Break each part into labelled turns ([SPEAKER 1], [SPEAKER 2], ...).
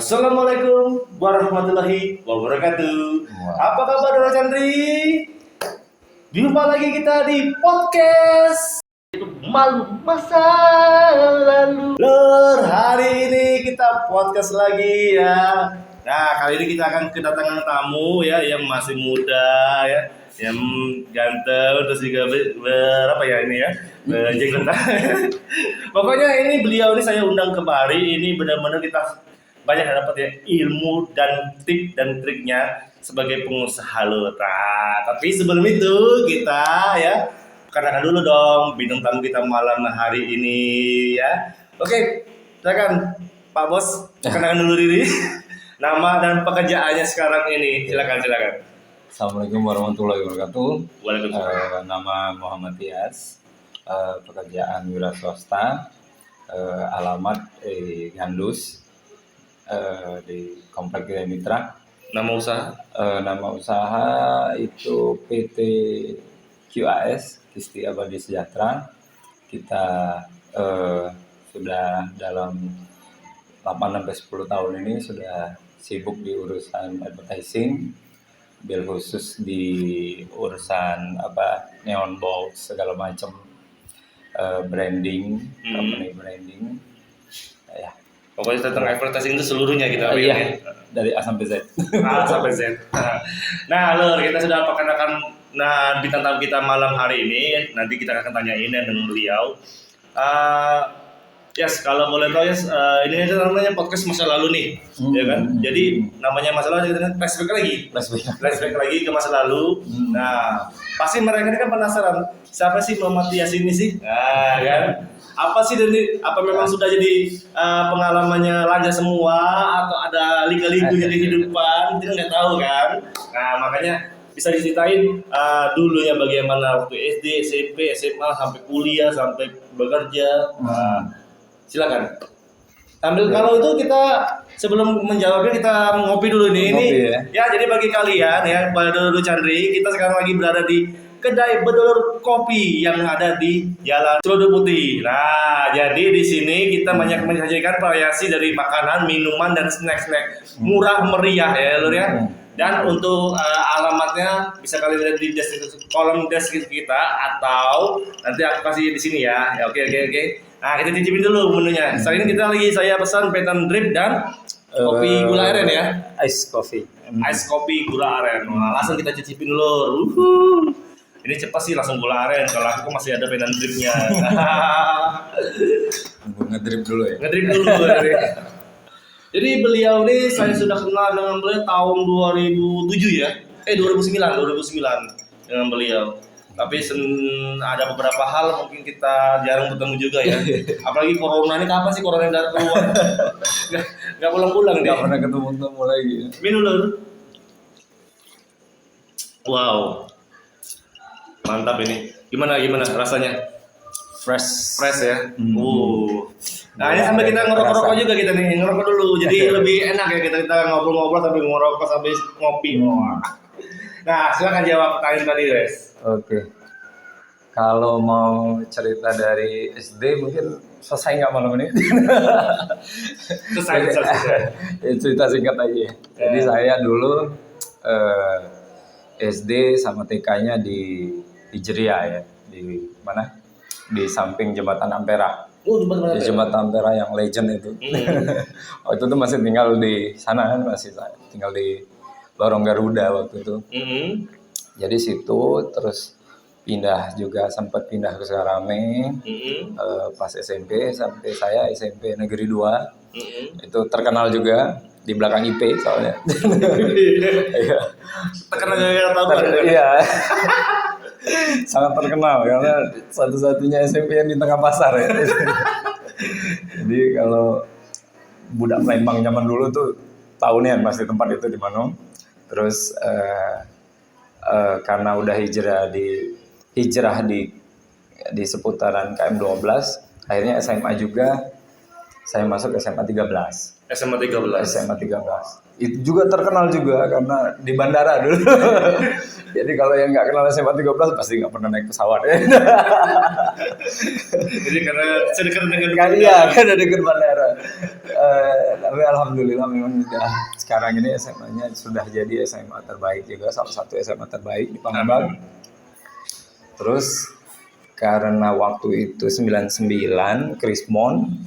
[SPEAKER 1] Assalamualaikum warahmatullahi wabarakatuh. Apa kabar Dora Chandri? Jumpa lagi kita di podcast Malu Masa Lalu. Lur, hari ini kita podcast lagi ya. Nah, kali ini kita akan kedatangan tamu ya yang masih muda ya, yang ganteng terus juga berapa ya ini ya, jenggot. Pokoknya ini beliau ini saya undang kemari, ini benar-benar kita banyak dapat ya ilmu dan tip dan triknya sebagai pengusaha lur. Nah, tapi sebelum itu kita ya kenalkan dulu dong bintang tamu kita malam hari ini ya. Oke, silakan Pak Bos, kenalkan dulu diri. Nama dan pekerjaannya sekarang ini. Silakan.
[SPEAKER 2] Assalamualaikum warahmatullahi wabarakatuh.
[SPEAKER 1] Waalaikumsalam.
[SPEAKER 2] Nama Muhammad Tias, pekerjaan wira swasta, alamat Gandus, di Komplek Gria Mitra.
[SPEAKER 1] Nama usaha?
[SPEAKER 2] Nama usaha itu PT QAS, Kisti Abadi Sejahtera. Kita sudah dalam 8-10 tahun ini sudah sibuk di urusan advertising, bil khusus di urusan neon box segala macam, branding, company branding, ya.
[SPEAKER 1] Pokoknya tentang advertising itu seluruhnya kita
[SPEAKER 2] Iya, dari A sampai Z.
[SPEAKER 1] A sampai Z. Nah, Lur, kita sudah perkenalkan bintang tamu kita malam hari ini. Nanti kita akan tanyain ya dengan beliau. Yes, kalau boleh tahu yes, ini aja namanya podcast masa lalu nih, ya kan? Jadi namanya masa lalu kita flashback lagi ke masa lalu. Nah, pasti mereka ini kan penasaran, siapa sih Muhammad Tias ini sih? Nah, kan? Apa sih dari apa memang sudah jadi pengalamannya lancar semua atau ada liga-ligunya kehidupan? Kita nggak tahu kan? Nah, makanya bisa diceritain dulunya bagaimana waktu SD, SMP, SMA sampai kuliah sampai bekerja. Silakan. Sambil kalau itu kita sebelum menjawabnya kita ngopi dulu nih. Ini ya jadi bagi kalian ya, pada Dora Chandri, kita sekarang lagi berada di kedai bedolur kopi yang ada di Jalan Celudu Putih. Nah, jadi di sini kita banyak menyajikan variasi dari makanan, minuman dan snack-snack murah meriah ya, Lur ya. Dan untuk alamatnya bisa kalian lihat di kolom deskripsi kita atau nanti aku kasih di sini ya. Ya oke. Nah, kita cicipin dulu menunya. Sekarang ini saya pesan Petan Drip dan kopi gula aren ya.
[SPEAKER 2] Ice coffee
[SPEAKER 1] Gula aren. Nah, langsung kita cicipin dulu. Ini cepat sih langsung gula aren. Kalau aku masih ada Petan Dripnya.
[SPEAKER 2] Ngedrip dulu ya.
[SPEAKER 1] Jadi beliau ini saya sudah kenal dengan beliau tahun 2007 ya. 2009 dengan beliau. Tapi ada beberapa hal mungkin kita jarang bertemu juga ya. Apalagi corona ini, kapan sih corona datang keluar? Gak pulang-pulang dia.
[SPEAKER 2] Gak pernah ketemu lagi.
[SPEAKER 1] Minum dulu. Wow. Mantap ini. Gimana rasanya?
[SPEAKER 2] Fresh
[SPEAKER 1] Ya. Nah, ini sambil kita ngerokok juga kita nih, ngerokok dulu. Jadi lebih enak ya kita ngobrol-ngobrol sambil ngerokok sambil ngopi. Nah, silakan jawab pertanyaan tadi, guys.
[SPEAKER 2] Oke. Kalau mau cerita dari SD mungkin selesai nggak malam ini?
[SPEAKER 1] Selesai.
[SPEAKER 2] Ya, cerita singkat aja. Jadi saya dulu SD sama TK-nya di Jeria ya, di mana? Di samping Jembatan Ampera. Di Jembatan Ampera yang legend itu. Waktu itu masih tinggal di sana kan, masih tinggal di Lorong Garuda waktu itu. Jadi situ terus sempat pindah ke Sukarame. Pas SMP sampai saya SMP Negeri 2. Itu terkenal juga di belakang IP soalnya.
[SPEAKER 1] Terkenal gara-gara tahu kan?
[SPEAKER 2] Iya. Sangat terkenal karena satu-satunya SMP yang di tengah pasar ya. Jadi kalau budak Palembang zaman dulu tuh tahunnya pasti tempat itu di mana. Terus karena udah hijrah di seputaran KM 12, akhirnya SMA juga saya masuk SMA 13.
[SPEAKER 1] SMA 13.
[SPEAKER 2] SMA 13. Itu juga terkenal juga karena di bandara dulu. Jadi kalau yang nggak kenal SMA 13 pasti nggak pernah naik pesawat ya.
[SPEAKER 1] Jadi karena sedekat dengan
[SPEAKER 2] Iya, kan ada dekat bandara. Tapi alhamdulillah memang udah sekarang ini SMA-nya sudah jadi SMA terbaik juga, salah satu SMA terbaik di Palembang. Terus karena waktu itu 99 Krismon,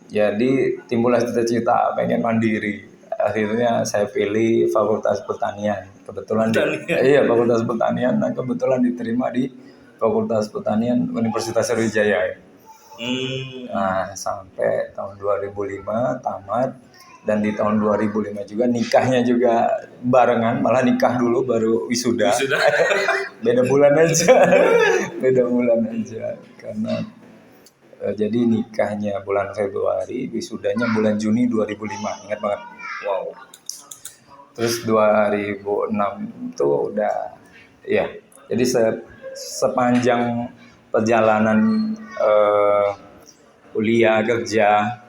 [SPEAKER 2] jadi timbullah cita-cita pengen mandiri. Akhirnya saya pilih Fakultas Pertanian. Kebetulan iya Fakultas Pertanian, dan kebetulan diterima di Fakultas Pertanian Universitas Sriwijaya. Nah, sampai tahun 2005 tamat, dan di tahun 2005 juga nikahnya juga barengan, malah nikah dulu baru wisuda. Beda bulan aja karena jadi nikahnya bulan Februari, wisudanya bulan Juni 2005, ingat banget.
[SPEAKER 1] Wow.
[SPEAKER 2] Terus 2006 itu udah ya. Jadi sepanjang perjalanan kuliah kerja.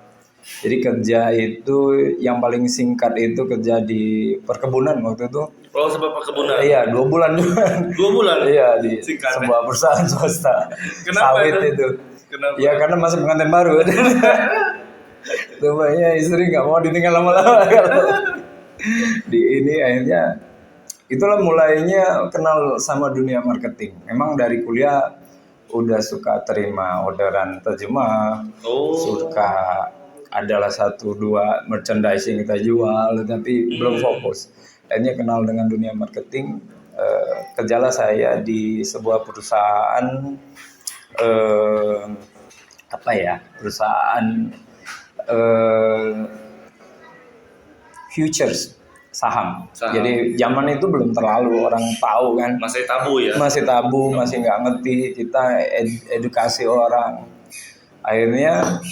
[SPEAKER 2] Jadi kerja itu yang paling singkat itu kerja di perkebunan waktu itu.
[SPEAKER 1] Oh, sebab perkebunan.
[SPEAKER 2] Iya, 2 bulan juga.
[SPEAKER 1] 2 bulan.
[SPEAKER 2] Iya, di
[SPEAKER 1] Singkat,
[SPEAKER 2] sebuah perusahaan swasta.
[SPEAKER 1] Kenapa
[SPEAKER 2] sawit itu?
[SPEAKER 1] Kenapa?
[SPEAKER 2] Ya karena masih pengantin baru. Rupanya istri nggak mau ditinggal lama-lama. Di ini akhirnya itulah mulainya kenal sama dunia marketing. Memang dari kuliah udah suka terima orderan terjemah, suka adalah 1-2 merchandising kita jual, tapi belum fokus. Akhirnya kenal dengan dunia marketing. Kerjalah saya di sebuah perusahaan perusahaan futures saham. Jadi zaman itu belum terlalu orang tahu kan.
[SPEAKER 1] Masih tabu ya.
[SPEAKER 2] Masih nggak ngerti, kita edukasi orang. Akhirnya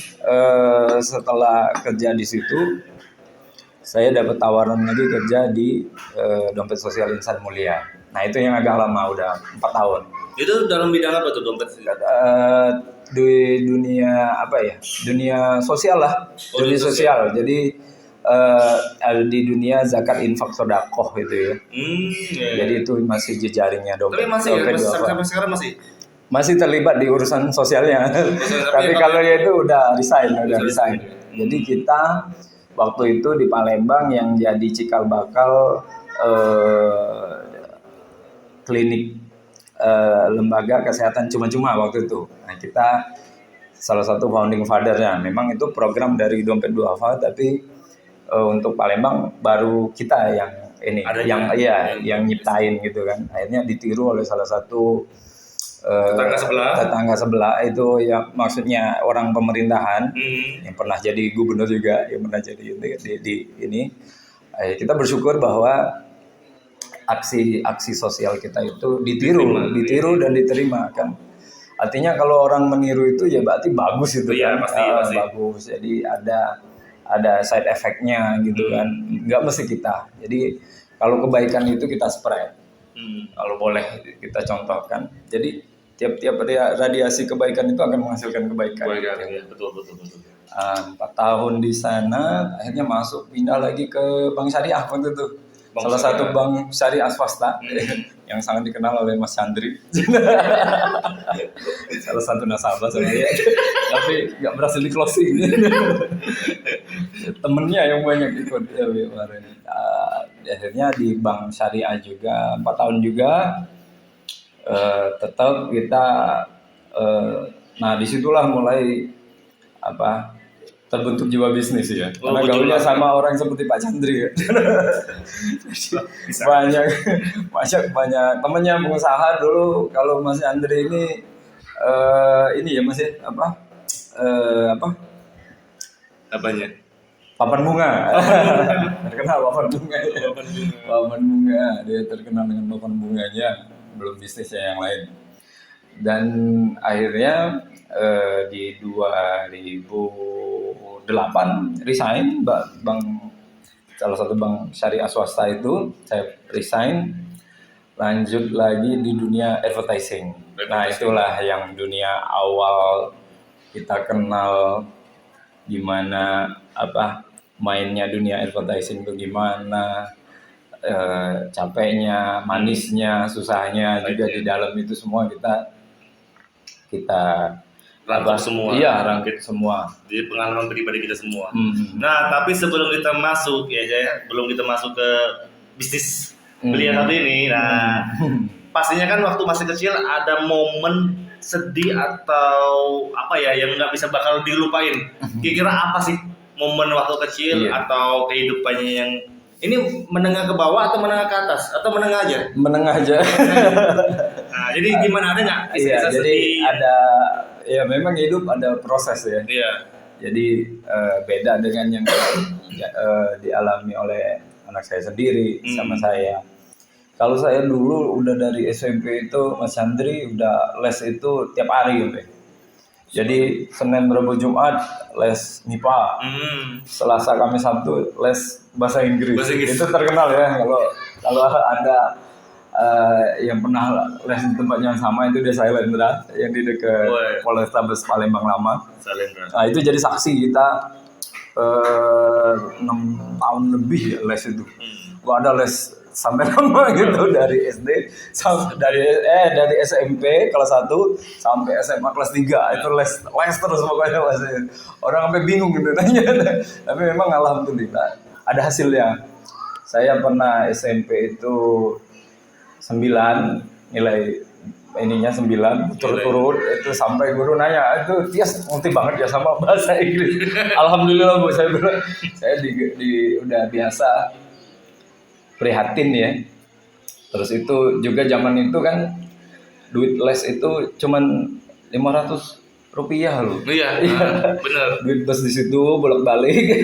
[SPEAKER 2] setelah kerja di situ, saya dapat tawaran lagi kerja di Dompet Sosial Insan Mulia. Nah itu yang agak lama, udah 4 tahun.
[SPEAKER 1] Itu dalam bidang apa tuh dompet?
[SPEAKER 2] Di dunia dunia sosial lah. Dunia sosial. Jadi di dunia zakat infak sodakoh itu ya. Jadi itu masih jejaringnya dompet.
[SPEAKER 1] Tapi masih sampai sekarang
[SPEAKER 2] masih terlibat di urusan sosialnya. Tapi kalau dia itu udah resign. Jadi kita waktu itu di Palembang yang jadi cikal bakal klinik lembaga kesehatan cuma-cuma waktu itu. Nah, kita salah satu founding fathernya. Memang itu program dari Dompet Duafa, tapi untuk Palembang baru kita yang ini, yang nyiptain gitu kan. Akhirnya ditiru oleh salah satu tetangga sebelah itu ya, maksudnya orang pemerintahan yang pernah jadi gubernur juga, yang pernah jadi di ini. Kita bersyukur bahwa aksi sosial kita itu ditiru dan diterima kan. Artinya kalau orang meniru itu ya berarti bagus itu kan. Pasti. Bagus. Jadi ada side effect-nya gitu kan. Enggak mesti kita. Jadi kalau kebaikan itu kita spread. Kalau boleh kita contohkan. Jadi tiap radiasi kebaikan itu akan menghasilkan kebaikan.
[SPEAKER 1] Ya, betul.
[SPEAKER 2] 4 tahun di sana, akhirnya pindah lagi ke Bank Syariah waktu itu. Salah satu bank syariah swasta yang sangat dikenal oleh Mas Chandri. Salah satu nasabah saya, tapi nggak berhasil di closing. Temennya yang banyak ikut kemarin. Akhirnya di Bank Syariah juga 4 tahun juga. Tetap kita, nah disitulah mulai terbentuk jiwa bisnis ya. Karena gaulnya sama orang seperti Pak Chandri ya. banyak temennya pengusaha dulu. Kalau Mas Chandri ini ya Mas
[SPEAKER 1] apanya?
[SPEAKER 2] Papan bunga. Terkenal papan bunga. Papan bunga, dia terkenal dengan papan bunganya, belum bisnisnya yang lain. Dan akhirnya di 2008 resign salah satu bank syariah swasta itu, saya resign, lanjut lagi di dunia advertising. Nah itulah yang dunia awal kita kenal, gimana mainnya dunia advertising itu gimana, capeknya, manisnya, susahnya juga di dalam itu semua kita
[SPEAKER 1] Rangkum semua.
[SPEAKER 2] Iya, rangkit semua.
[SPEAKER 1] Jadi pengalaman pribadi kita semua. Nah, tapi sebelum kita masuk belum kita masuk ke bisnis beli yang satu ini. Nah, pastinya kan waktu masih kecil ada momen sedih atau apa ya yang nggak bisa bakal dilupain. Kira-kira apa sih momen waktu kecil atau kehidupannya yang ini menengah ke bawah atau menengah ke atas atau menengah aja?
[SPEAKER 2] Menengah aja.
[SPEAKER 1] Nah, jadi gimana, ada nggak?
[SPEAKER 2] Iya, jadi ada, ya memang hidup ada proses ya.
[SPEAKER 1] Iya.
[SPEAKER 2] Jadi beda dengan yang dialami oleh anak saya sendiri sama saya. Kalau saya dulu udah dari SMP itu Mas Chandri udah les itu tiap hari gitu. Jadi Senin, Rabu, Jumat les MIPA. Selasa, Kamis, Sabtu les bahasa Inggris. Itu terkenal ya kalau ada yang pernah les di tempat yang sama itu di Sailendra yang di dekat Polrestabes Palembang lama. Nah, itu jadi saksi kita 6 tahun lebih ya les itu. Gua ada les sampai lama gitu dari SD dari SMP kelas 1 sampai SMA kelas 3 itu les terus pokoknya masih. Orang sampai bingung gitu nanya. Tapi memang alhamdulillah ada hasilnya. Saya pernah SMP itu 9 nilai ininya 9 turut-turut itu sampai guru nanya itu Tias ngerti banget ya sama bahasa Inggris. Alhamdulillah Bu, saya bilang saya udah biasa prihatin ya. Terus itu juga zaman itu kan duit les itu cuman 500 rupiah loh.
[SPEAKER 1] Iya, bener.
[SPEAKER 2] Duit bus di situ bolak-balik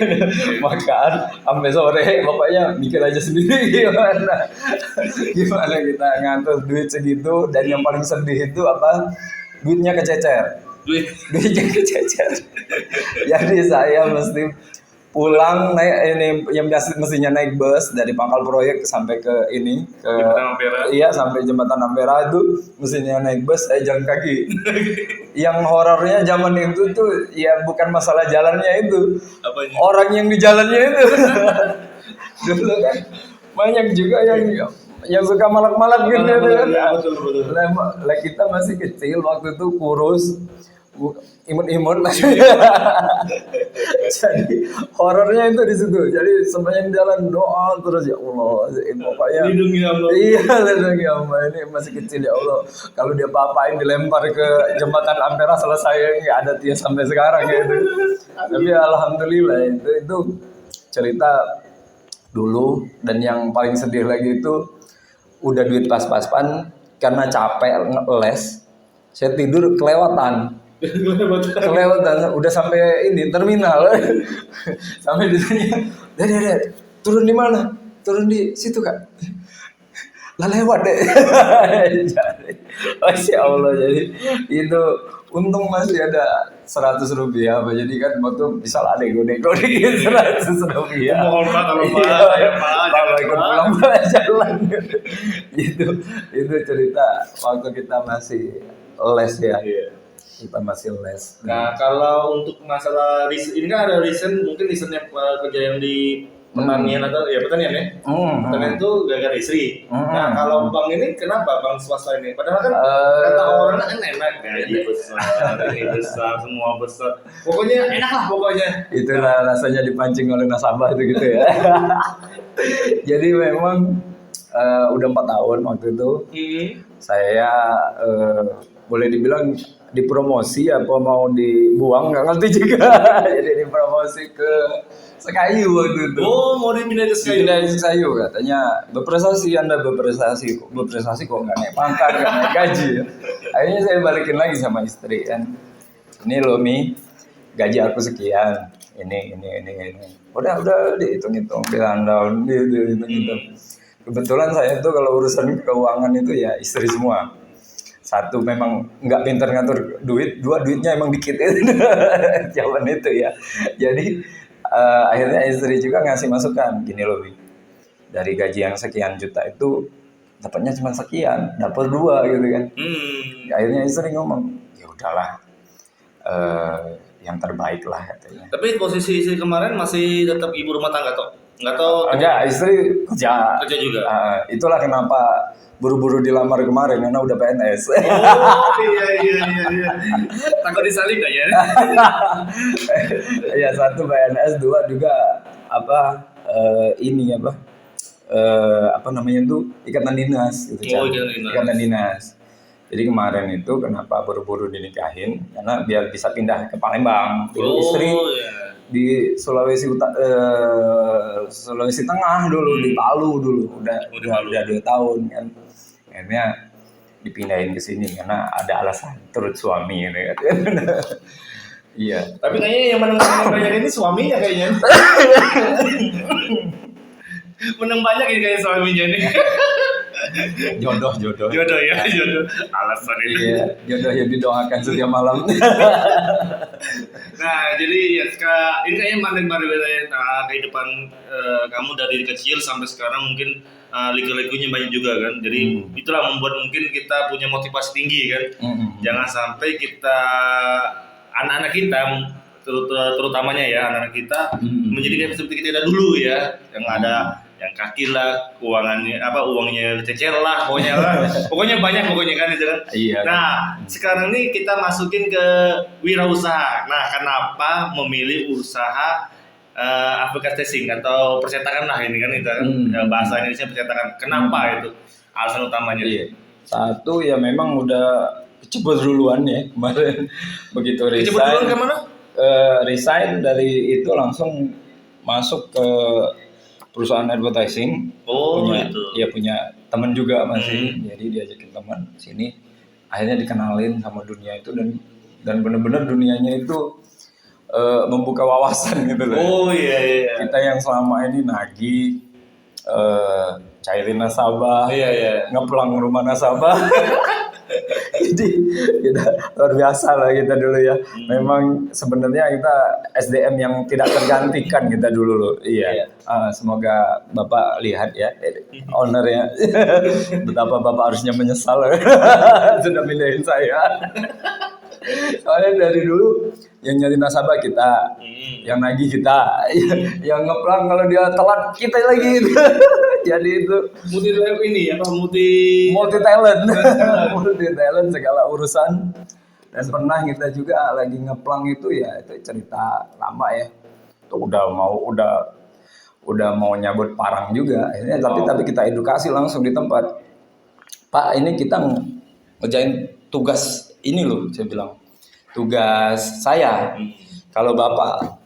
[SPEAKER 2] makan sampai sore, pokoknya mikir aja sendiri gimana kita ngatur duit segitu. Dan yang paling sedih itu apa? Duitnya kececer. Duitnya kececer. Jadi saya mesti pulang naik ini yang mestinya naik bus dari Pangkal Proyek sampai ke ini ke
[SPEAKER 1] Jembatan Ampera.
[SPEAKER 2] Iya, sampai Jembatan Ampera itu mestinya naik bus, saya jalan kaki. Yang horornya zaman itu tuh ya bukan masalah jalannya itu. Apanya? Orang yang di jalannya itu. Dulu kan banyak juga yang suka malak-malak gitu kan. Betul. Lah kita masih kecil waktu itu kurus. Imut-imut lah. Jadi horornya itu di situ. Jadi sepanjang jalan doa terus, ya Allah, pokoknya lindungi Allah. Iya, lindungi Allah. Ini masih kecil, ya Allah. Kalau dia apa-apain dilempar ke Jembatan Ampera selesai, nggak ada Tias sampai sekarang gitu. Tapi alhamdulillah itu cerita dulu. Dan yang paling sedih lagi itu udah duit pas-pasan karena capek les, saya tidur kelewatan udah sampai ini terminal. Sampai ditanya, Dede, turun di mana? Turun di situ Kak. Lah lewat deh. Masya Allah, jadi itu untung masih ada 100 rupiah apa, jadi kan waktu bisa lah nego-nego gitu 100 rupiah.
[SPEAKER 1] Mohon maaf kalau
[SPEAKER 2] Pak ikut pulang jalan. Itu cerita waktu kita masih les ya. Kita masih les.
[SPEAKER 1] Nah, kalau untuk masalah ini kan ada mungkin reasonnya kejadian di pertanian atau ya pertanian ya. Pertanian itu gara-gara istri. Nah, kalau bang ini kenapa bang swasta ini? Padahal kan kata orang kan enak, gaji besar, ini besar, semua besar. Pokoknya enak lah pokoknya.
[SPEAKER 2] Itulah rasanya dipancing oleh nasabah itu gitu ya. Jadi memang udah 4 tahun waktu itu. Saya boleh dibilang dipromosi apa mau dibuang nggak ngerti juga. Jadi dipromosi ke Sekayu waktu itu.
[SPEAKER 1] Oh, mau dipindah ke Sekayu.
[SPEAKER 2] Pindah ke Sekayu katanya Anda berprestasi kok nggak naik pangkat, nggak naik gaji. Akhirnya saya balikin lagi sama istri kan. Ini loh Mi, gaji aku sekian. Ini. Udah dihitung-hitung, dihitung. Kebetulan saya tuh kalau urusan keuangan itu ya istri semua. Satu memang nggak pintar ngatur duit, 2 duitnya emang dikit itu zaman itu ya. Jadi akhirnya istri juga ngasih masukan, gini loh Wi, dari gaji yang sekian juta itu dapatnya cuma sekian, dapat 2 gitu kan. Akhirnya istri ngomong, ya udahlah, yang terbaik lah katanya.
[SPEAKER 1] Tapi posisi istri kemarin masih tetap ibu rumah tangga toh? Nggak tahu.
[SPEAKER 2] Enggak, istri kerja.
[SPEAKER 1] Kerja juga.
[SPEAKER 2] Itulah kenapa buru-buru dilamar kemarin karena udah PNS.
[SPEAKER 1] Oh iya. Takut disalib nggak ya?
[SPEAKER 2] Ya, satu PNS, dua juga apa namanya tuh ikatan dinas gitu.
[SPEAKER 1] Oh, ikatan dinas.
[SPEAKER 2] Ikatan dinas. Jadi kemarin itu kenapa buru-buru dinikahin karena biar bisa pindah ke Palembang. Dulu istri di Sulawesi Tengah dulu, di Palu dulu udah 2 tahun kan. Akhirnya dipindahin ke sini karena ada alasan turut suami gitu kan. Iya.
[SPEAKER 1] Tapi kayaknya yang menang banyak ini suaminya kayaknya. Menang banyak ini kayak suaminya nih.
[SPEAKER 2] Jodoh
[SPEAKER 1] Ya, jodoh. Alasan itu.
[SPEAKER 2] Iya, jodoh yang didoakan setiap malam.
[SPEAKER 1] Nah, jadi ya ini kayaknya mantan kehidupan kamu dari kecil sampai sekarang mungkin liku-likunya banyak juga kan. Jadi itulah membuat mungkin kita punya motivasi tinggi kan. Jangan sampai kita anak-anak kita terutamanya ya anak-anak kita menjadi kayak seperti kita dulu ya, yang ada yang kaki lah, uangnya cecer lah, pokoknya banyak kan itu kan.
[SPEAKER 2] Iya.
[SPEAKER 1] Nah, sekarang ini kita masukin ke wirausaha. Nah, kenapa memilih usaha advertising atau percetakan lah ini kan itu kan bahasa Indonesia percetakan. Kenapa itu? Alasan utamanya.
[SPEAKER 2] Iya. Satu ya memang udah kecebur duluan ya kemarin begitu resign.
[SPEAKER 1] Kecebur duluan ke mana?
[SPEAKER 2] Resign dari itu langsung masuk ke perusahaan advertising. punya teman juga masih, jadi diajakin teman sini, akhirnya dikenalin sama dunia itu dan benar-benar dunianya itu membuka wawasan gitu loh.
[SPEAKER 1] Iya.
[SPEAKER 2] Kita yang selama ini nagih, cairin nasabah, ngeplang rumah nasabah. Jadi kita luar biasa lah kita dulu ya. Memang sebenarnya kita SDM yang tidak tergantikan kita dulu loh. Iya. Semoga Bapak lihat ya, owner ya. Betapa Bapak harusnya menyesal sudah pindahin saya. Soalnya dari dulu yang nyari nasabah kita, yang nagih kita, yang ngeplang kalau dia telat kita lagi. Jadi itu multi talent segala urusan. Dan pernah kita juga lagi ngeplang itu ya, itu cerita lama ya. Itu udah mau nyabut parang juga. Akhirnya tapi kita edukasi langsung di tempat. Pak, ini kita ngerjain tugas ini loh, saya bilang. Tugas saya. Kalau Bapak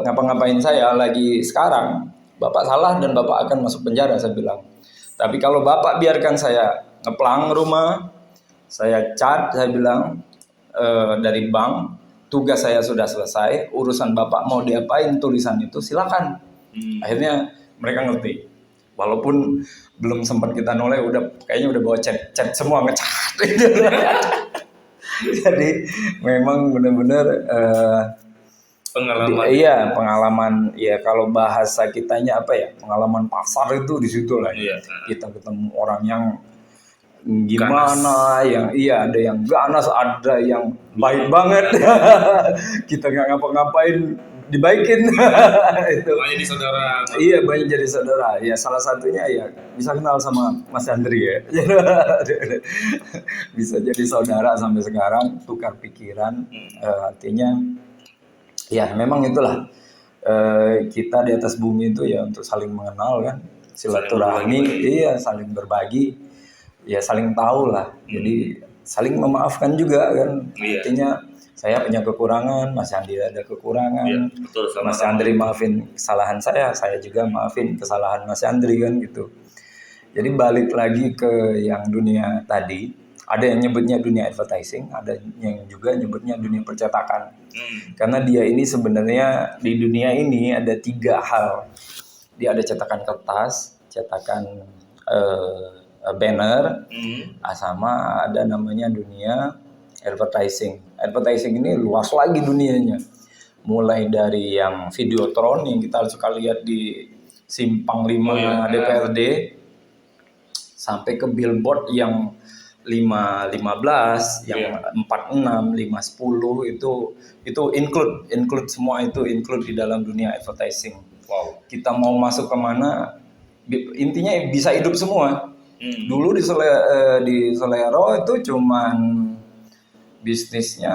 [SPEAKER 2] ngapa-ngapain saya lagi sekarang, Bapak salah dan Bapak akan masuk penjara, saya bilang. Tapi kalau Bapak biarkan saya ngeplang rumah, saya cat, saya bilang dari bank, tugas saya sudah selesai, urusan Bapak mau diapain tulisan itu silakan. Akhirnya mereka ngerti. Walaupun belum sempat kita noleh, kayaknya udah bawa chat semua ngecat. Jadi memang benar-benar pengalaman ya, kalau bahasa kitanya apa ya, pengalaman pasar itu di situ lah. Kita ketemu orang yang gimana, ganas. Ada yang ganas, ada yang baik banget. Kita nggak ngapa-ngapain dibaikin. Itu
[SPEAKER 1] banyak jadi saudara.
[SPEAKER 2] Iya, banyak jadi saudara. Ya salah satunya ya bisa kenal sama Mas Andri ya. Bisa jadi saudara sampai sekarang, tukar pikiran. Artinya ya memang itulah, kita di atas bumi itu ya untuk saling mengenal kan, silaturahmi, saling berbagi, ya saling tahu lah. Jadi saling memaafkan juga kan. Artinya saya punya kekurangan, Mas Andi ada kekurangan, Mas Andri maafin kesalahan saya juga maafin kesalahan Mas Andri kan gitu. Jadi balik lagi ke yang dunia tadi, ada yang nyebutnya dunia advertising, ada yang juga nyebutnya dunia percetakan. Karena dia ini sebenarnya di dunia ini ada 3 hal. Dia ada cetakan kertas, cetakan banner, sama ada namanya dunia advertising. Advertising ini luas lagi dunianya. Mulai dari yang videotron yang kita suka lihat di Simpang 5 DPRD, sampai ke billboard yang 5.15, yang 46, 5.10 itu include semua, itu include di dalam dunia advertising.
[SPEAKER 1] Wow.
[SPEAKER 2] Kita mau masuk kemana, intinya bisa hidup semua. Dulu di Selero itu cuman bisnisnya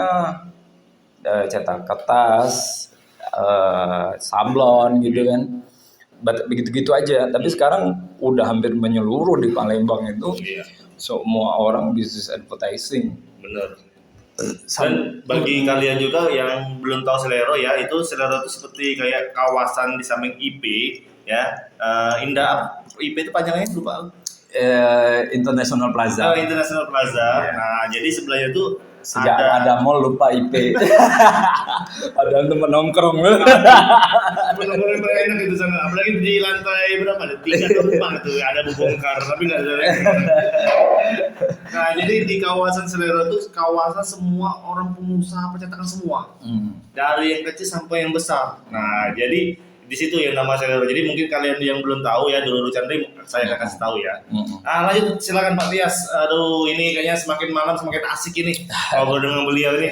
[SPEAKER 2] cetak kertas, sablon gitu kan, begitu-gitu aja. Tapi sekarang udah hampir menyeluruh di Palembang itu. Semua orang bisnis advertising.
[SPEAKER 1] Bener. Dan bagi kalian juga yang belum tahu Selero ya, itu Selero itu seperti kayak kawasan di samping IP ya. Indah IP itu panjangnya lupa.
[SPEAKER 2] International Plaza.
[SPEAKER 1] International Plaza. Nah, jadi sebelahnya itu
[SPEAKER 2] sejak ada mall lupa IP. Ada temen nongkrong.
[SPEAKER 1] Bener-bener enak itu sana. Apalagi di lantai berapa? 3 atau 4 itu ada bongkar, tapi nggak ada. Nah, jadi di kawasan Selero itu kawasan semua orang pengusaha percetakan semua. Dari yang kecil sampai yang besar. Nah, jadi di situ yang nama Selero. Jadi mungkin kalian yang belum tahu ya, dulu Chandri saya akan kasih tahu ya. Lanjut silakan Pak Tias. Aduh, ini kayaknya semakin malam semakin asik ini ngobrol dengan beliau ini.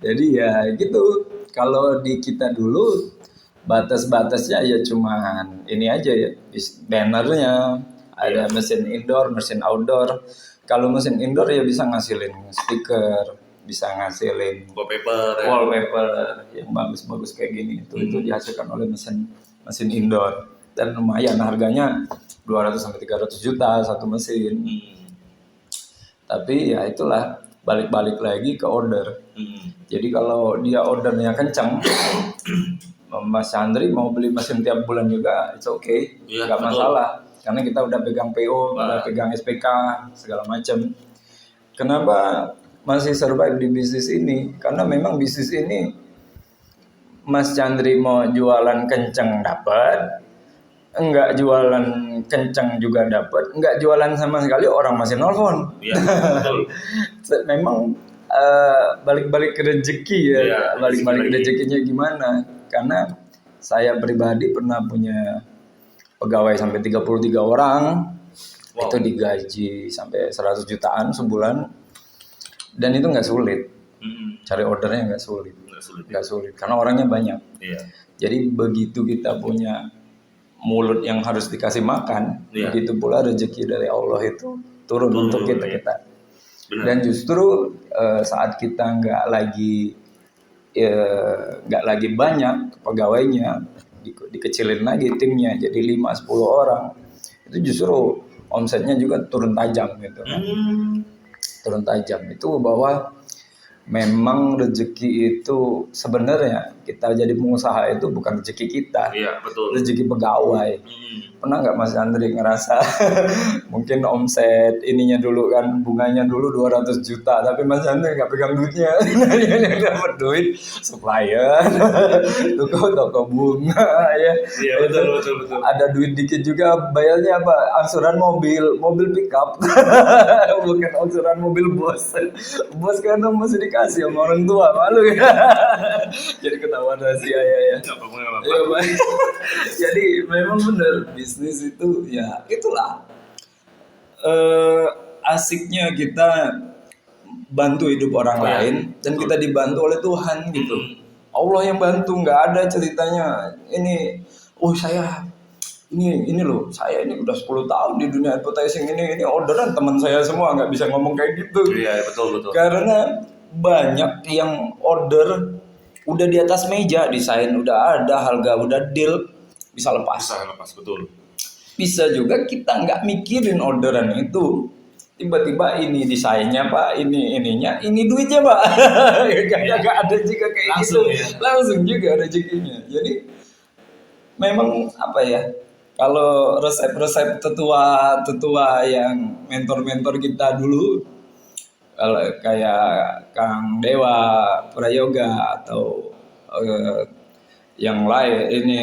[SPEAKER 2] Jadi ya gitu. Kalau di kita dulu batas-batasnya ya cuman ini aja ya, bannernya ada mesin indoor, mesin outdoor. Kalau mesin indoor ya bisa ngasilin stiker, bisa ngasilin wallpaper yang bagus-bagus kayak gini. Itu dihasilkan oleh mesin indoor, dan lumayan harganya 200 sampai 300 juta satu mesin. Tapi ya itulah, balik-balik lagi ke order. Jadi kalau dia ordernya kencang, Mas Chandri mau beli mesin tiap bulan juga, it's okay, nggak masalah. Karena kita udah pegang PO, udah pegang SPK, segala macam. Kenapa masih survive di bisnis ini? Karena memang bisnis ini Mas Chandri mau jualan kenceng dapat, enggak jualan kenceng juga dapat, enggak jualan sama sekali orang masih nelfon. Betul. Memang balik-balik ke rezeki ya, balik-balik rezekinya gimana? Karena saya pribadi pernah punya pegawai sampai 33 orang, itu digaji sampai 100 jutaan sebulan, dan itu nggak sulit, cari ordernya nggak sulit, karena orangnya banyak. Jadi begitu kita punya mulut yang harus dikasih makan, begitu pula rezeki dari Allah itu turun untuk kita. Dan justru saat kita nggak lagi banyak pegawainya, dikecilin lagi timnya jadi 5-10 orang, itu justru omsetnya juga turun tajam gitu kan. Turun tajam itu bahwa memang rezeki itu sebenarnya kita jadi pengusaha itu bukan rezeki kita, rezeki pegawai. Pernah nggak Mas Andri ngerasa mungkin omset ininya dulu kan, bunganya dulu 200 juta, tapi Mas Andri nggak pegang duitnya, yang dapat duit supplier, toko bunga ya. Iya betul. Ada duit dikit juga bayarnya apa? Angsuran mobil pickup, bukan angsuran mobil bos kan masih dikasih sama orang tua, malu ya. Jadi ketahuan rahasia ya. Jadi memang benar, bisnis itu ya itulah asiknya kita bantu hidup orang lain, dan kita dibantu oleh Tuhan gitu. Allah yang bantu, nggak ada ceritanya ini saya ini loh, saya ini udah 10 tahun di dunia advertising ini orderan teman saya semua, nggak bisa ngomong kayak gitu. Iya betul. Karena banyak yang order udah di atas meja, desain udah ada, harga udah deal, bisa lepas betul. Bisa juga kita nggak mikirin orderan itu, tiba-tiba ini desainnya Pak, ininya, ini duitnya Pak. Gak ada juga kayak langsung, gitu langsung juga rezekinya. Jadi memang apa ya, kalau resep-resep tetua yang mentor-mentor kita dulu, kalau kayak Kang Dewa Prayoga atau yang lain ini,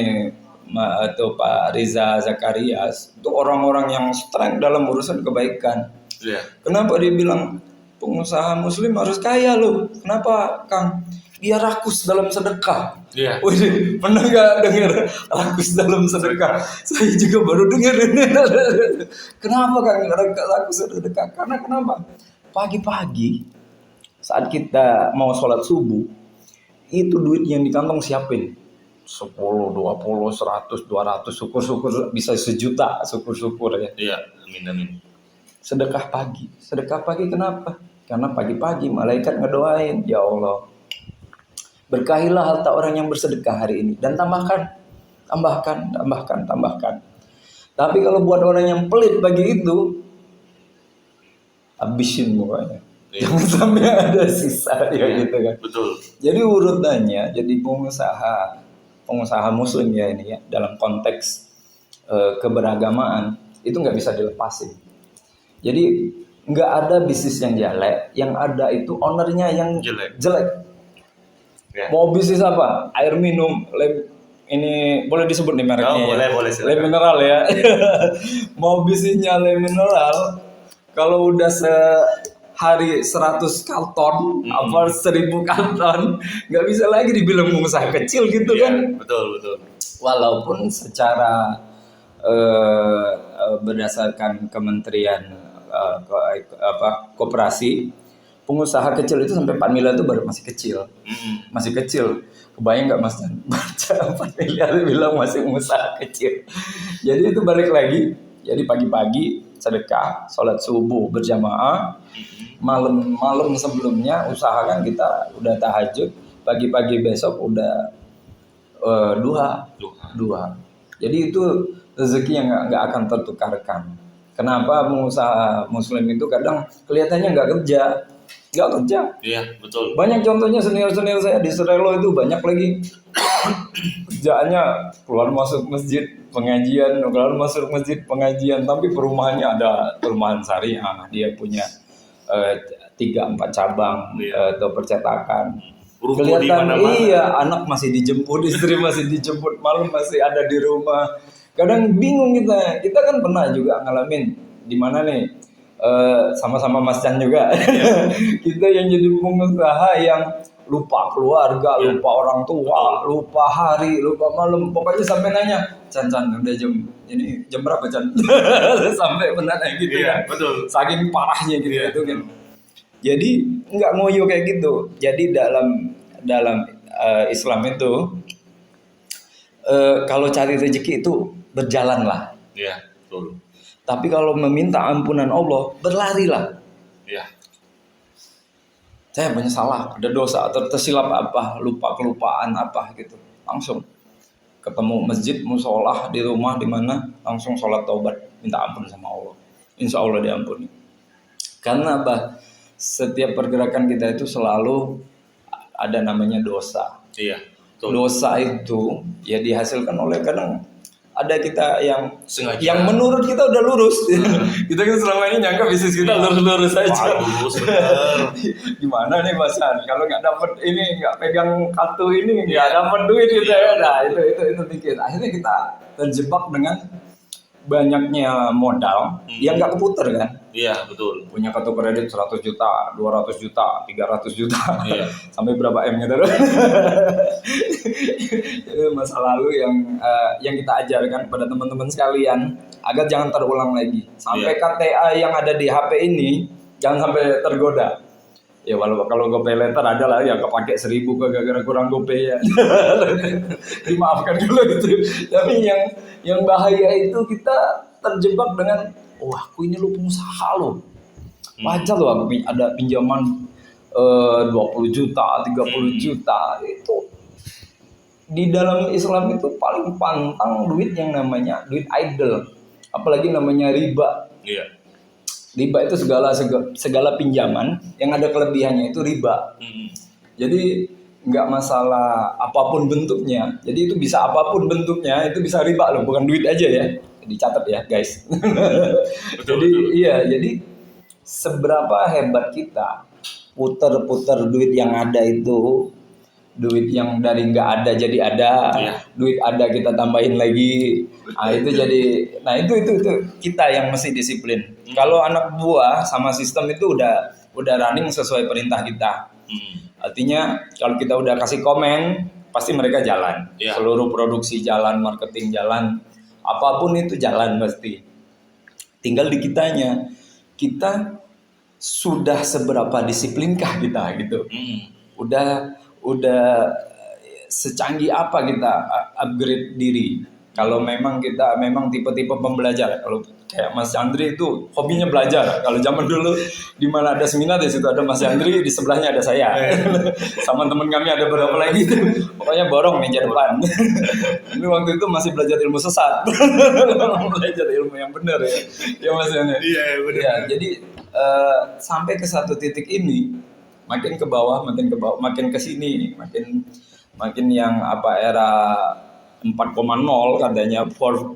[SPEAKER 2] atau Pak Riza Zakarias, itu orang-orang yang strength dalam urusan kebaikan. Kenapa dia bilang pengusaha muslim harus kaya loh? Kenapa Kang? dia rakus dalam sedekah.
[SPEAKER 1] Iya.
[SPEAKER 2] Wih, pernah nggak dengar rakus dalam sedekah? Saya juga baru dengar ini. Kenapa kan rakus sedekah? Karena kenapa? Pagi-pagi saat kita mau sholat subuh, itu duit yang di kantong siapin 10, 20, 100, 200, syukur-syukur bisa 1 juta, syukur-syukur ya.
[SPEAKER 1] Iya, amin.
[SPEAKER 2] Sedekah pagi kenapa? Karena pagi-pagi malaikat ngedoain, ya Allah, berkahilah harta orang yang bersedekah hari ini dan tambahkan. Tapi kalau buat orang yang pelit pagi itu, habisin pokoknya.
[SPEAKER 1] Iya.
[SPEAKER 2] Jangan sampai ada sisa ya gitu kan.
[SPEAKER 1] Betul.
[SPEAKER 2] Jadi urutannya, jadi pengusaha muslim ya ini ya, dalam konteks keberagamaan itu nggak bisa dilepasin. Jadi nggak ada bisnis yang jelek, yang ada itu ownernya yang jelek.
[SPEAKER 1] Ya.
[SPEAKER 2] Mau bisnis apa? Air minum, ini boleh disebut nih mereknya.
[SPEAKER 1] Boleh.
[SPEAKER 2] Le mineral ya. Mau bisnisnya le mineral, kalau udah sehari 100 karton, apa 1000 karton, nggak bisa lagi dibilang pengusaha kecil gitu kan?
[SPEAKER 1] Betul.
[SPEAKER 2] Walaupun secara berdasarkan Kementerian Koperasi, pengusaha kecil itu sampai 4 miliar itu baru masih kecil. Kebayang nggak Mas Jan? Baca 4 miliar bilang masih pengusaha kecil. Jadi itu balik lagi. Jadi pagi-pagi sedekah, sholat subuh berjamaah, malam sebelumnya usahakan kita udah tahajud, pagi-pagi besok udah duha. Jadi itu rezeki yang nggak akan tertukarkan. Kenapa pengusaha muslim itu kadang kelihatannya nggak kerja?
[SPEAKER 1] Iya, betul.
[SPEAKER 2] Banyak contohnya senior saya di Serelo itu banyak lagi kerjaannya keluar masuk masjid pengajian, tapi perumahannya ada perumahan syariah, dia punya 3-4 cabang atau percetakan. Kelihatan iya, anak masih dijemput, istri masih dijemput, malam masih ada di rumah. Kadang bingung kita kan pernah juga ngalamin di mana nih, sama-sama Mas Chan juga. Kita yang jadi pengusaha yang lupa keluarga, lupa orang tua, lupa hari, lupa malam, pokoknya sampai nanya, Chan udah jam berapa Chan? Sampai benar kayak gitu
[SPEAKER 1] iya,
[SPEAKER 2] kan.
[SPEAKER 1] Betul.
[SPEAKER 2] Saking parahnya gitu itu kan. Jadi nggak ngoyo kayak gitu. Jadi dalam Islam itu kalau cari rezeki itu berjalanlah.
[SPEAKER 1] Iya, betul.
[SPEAKER 2] Tapi kalau meminta ampunan Allah, berlarilah.
[SPEAKER 1] Iya.
[SPEAKER 2] Saya banyak salah, ada dosa, tersilap apa, kelupaan apa gitu. Langsung ketemu masjid, musolah di rumah di mana, langsung sholat taubat, minta ampun sama Allah. Insya Allah diampuni. Karena setiap pergerakan kita itu selalu ada namanya dosa.
[SPEAKER 1] Iya. Betul.
[SPEAKER 2] Dosa itu ya dihasilkan oleh kadang ada kita yang
[SPEAKER 1] sengaja,
[SPEAKER 2] yang menurut kita udah lurus. Kita kan selama ini nyangka bisnis kita lurus aja.
[SPEAKER 1] Bagus, bener.
[SPEAKER 2] Gimana nih Mas Han? Kalau nggak dapet ini, nggak pegang kartu ini, nggak dapet duit gitu ya. Nah itu pikir. Akhirnya kita terjebak dengan banyaknya modal yang nggak keputer kan.
[SPEAKER 1] Iya, betul.
[SPEAKER 2] Punya kartu kredit 100 juta, 200 juta, 300 juta.
[SPEAKER 1] Iya.
[SPEAKER 2] Sampai berapa M gitu. Itu masa lalu yang kita ajarkan kepada teman-teman sekalian agar jangan terulang lagi. Sampai KTA yang ada di HP ini jangan sampai tergoda. Ya walau kalau GoPay Later ada lah yang kepake 1000 gara-gara kurang GoPay ya. Dimaafkan dulu itu. Tapi yang bahaya itu kita terjebak dengan aku ini lo pengusaha lo. Wajar lo aku ada pinjaman 20 juta, 30 juta itu. Di dalam Islam itu paling pantang duit yang namanya duit idle. Apalagi namanya riba.
[SPEAKER 1] Iya.
[SPEAKER 2] Riba itu segala pinjaman yang ada kelebihannya itu riba. Jadi nggak masalah apapun bentuknya. Jadi itu bisa apapun bentuknya, itu bisa riba loh, bukan duit aja ya. Dicatat ya guys.
[SPEAKER 1] Betul.
[SPEAKER 2] Iya, jadi seberapa hebat kita puter-puter duit yang ada itu, duit yang dari nggak ada jadi ada, duit ada kita tambahin lagi. Nah itu kita yang mesti disiplin. Kalau anak buah sama sistem itu udah running sesuai perintah kita. Artinya kalau kita udah kasih komen, pasti mereka jalan.
[SPEAKER 1] Iya.
[SPEAKER 2] Seluruh produksi jalan, marketing jalan, apapun itu jalan pasti. Tinggal di kitanya, kita sudah seberapa disiplinkah kita gitu. Udah secanggih apa kita upgrade diri. Kalau memang kita memang tipe-tipe pembelajar, kalau kayak Mas Andri itu hobinya belajar. Kalau zaman dulu di mana ada seminar, di situ ada Mas Andri, di sebelahnya ada saya. Sama teman kami ada beberapa lagi itu. Pokoknya borong meja depan. Ini waktu itu masih belajar ilmu sesat. Belajar ilmu yang benar ya. Ya Mas Andri.
[SPEAKER 1] Iya, benar.
[SPEAKER 2] Ya, jadi sampai ke satu titik ini makin ke bawah, makin ke sini, makin yang apa era 4.0 katanya 4.0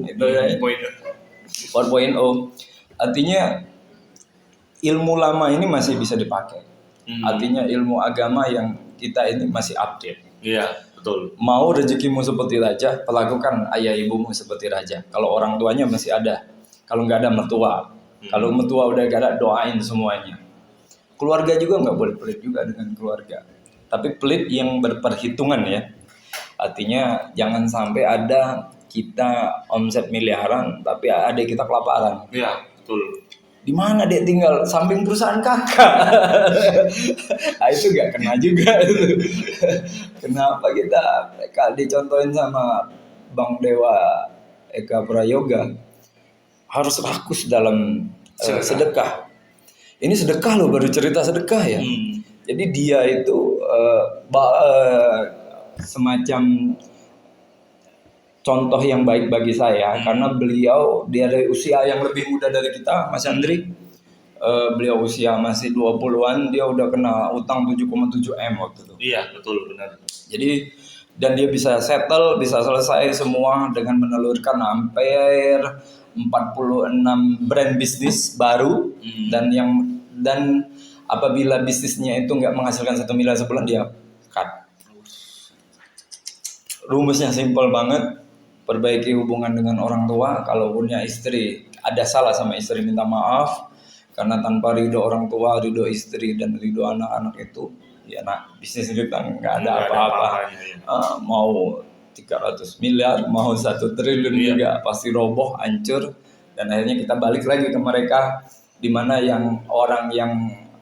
[SPEAKER 2] itu ya. 4.0 artinya ilmu lama ini masih bisa dipakai. Artinya ilmu agama yang kita ini masih update.
[SPEAKER 1] Iya, betul.
[SPEAKER 2] Mau rezekimu seperti raja, perlakukan ayah ibumu seperti raja. Kalau orang tuanya masih ada, kalau nggak ada mertua. Kalau mertua udah gak ada, doain semuanya. Keluarga juga nggak boleh pelit juga dengan keluarga. Tapi pelit yang berperhitungan ya. Artinya jangan sampai ada kita omset miliaran tapi adik kita kelaparan.
[SPEAKER 1] Iya, betul.
[SPEAKER 2] Di mana dia tinggal? Samping perusahaan kakak. Nah, itu gak kena juga. Kenapa kita kalau dicontohin sama Bang Dewa Eka Prayoga harus rakus dalam sedekah. Ini sedekah loh, baru cerita sedekah ya. Jadi dia itu semacam contoh yang baik bagi saya karena beliau dia dari usia yang lebih muda dari kita, Mas Andri. Beliau usia masih 20-an, dia udah kena utang 7,7 M waktu itu.
[SPEAKER 1] Iya, betul, benar.
[SPEAKER 2] Jadi dan dia bisa settle, bisa selesai semua dengan menelurkan hampir 46 brand bisnis baru dan apabila bisnisnya itu nggak menghasilkan 1 miliar sebulan dia cut. Rumusnya simpel banget, perbaiki hubungan dengan orang tua. Kalau punya istri, ada salah sama istri, minta maaf. Karena tanpa ridho orang tua, ridho istri, dan ridho anak-anak itu, ya nak, bisnis kita nggak ada apa-apa. Mau 300 miliar, mau 1 triliun juga, pasti roboh, hancur. Dan akhirnya kita balik lagi ke mereka, di mana yang orang yang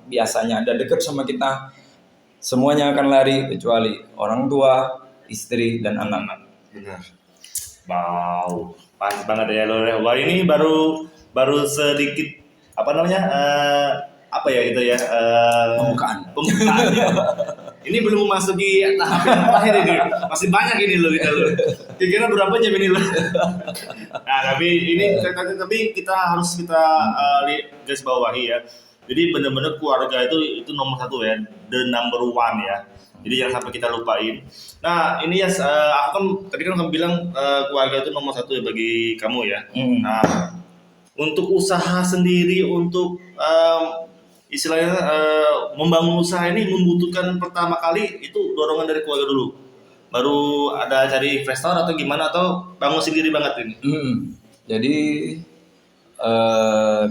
[SPEAKER 2] biasanya ada dekat sama kita, semuanya akan lari, kecuali orang tua, istri dan anak-anak.
[SPEAKER 1] Benar. Wow, pas banget ya lo. Wah, ini baru sedikit apa namanya? Apa ya itu ya?
[SPEAKER 2] Pembukaan.
[SPEAKER 1] Ya. Ini belum memasuki tahap yang terakhir ini. Masih banyak ini lo kita lo. Kira-kira berapa jam ini lo? Nah, tapi kita harus garis bawahi ya. Jadi benar-benar keluarga itu nomor 1 ya, the number 1 ya. Jadi jangan sampai kita lupain. Nah ini ya, aku kan tadi kan kamu bilang keluarga itu nomor 1 ya bagi kamu ya. Nah untuk usaha sendiri, untuk istilahnya membangun usaha ini membutuhkan pertama kali itu dorongan dari keluarga dulu. Baru ada cari investor atau gimana, atau bangun sendiri banget ini?
[SPEAKER 2] Jadi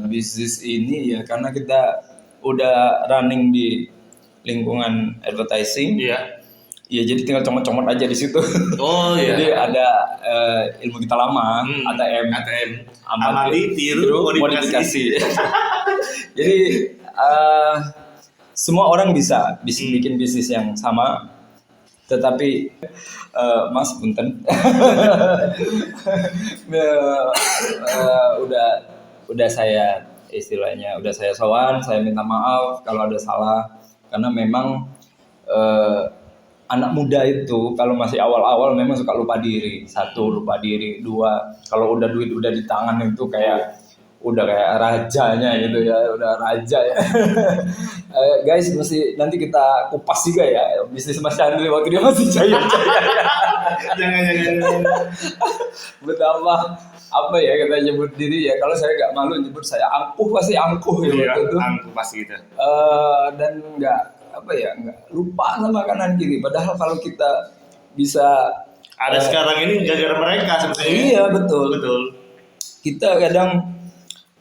[SPEAKER 2] bisnis ini ya karena kita udah running di lingkungan advertising.
[SPEAKER 1] Iya.
[SPEAKER 2] Ya jadi tinggal comot-comot aja di situ.
[SPEAKER 1] Oh iya.
[SPEAKER 2] Jadi ada ilmu kita lama, ATM, amati, tiru, modifikasi. Jadi semua orang bisa bikin bisnis yang sama, tetapi Mas punten, udah saya istilahnya udah saya sowan, saya minta maaf kalau ada salah, karena memang anak muda itu kalau masih awal-awal memang suka lupa diri. 1, lupa diri. 2, kalau udah duit udah di tangan itu udah kayak rajanya gitu ya, udah raja ya. Guys, mesti nanti kita kupas juga ya bisnis Mas Andri waktu dia masih jaya-jaya. Jangan. Betapa apa ya kita nyebut diri ya, kalau saya nggak malu nyebut saya angkuh, pasti angkuh ya waktu itu.
[SPEAKER 1] Angkuh pasti gitu.
[SPEAKER 2] Dan nggak lupa sama kanan kiri. Padahal kalau kita bisa
[SPEAKER 1] ada sekarang ini gara-gara mereka sebenarnya.
[SPEAKER 2] Iya betul.
[SPEAKER 1] Betul.
[SPEAKER 2] Kita kadang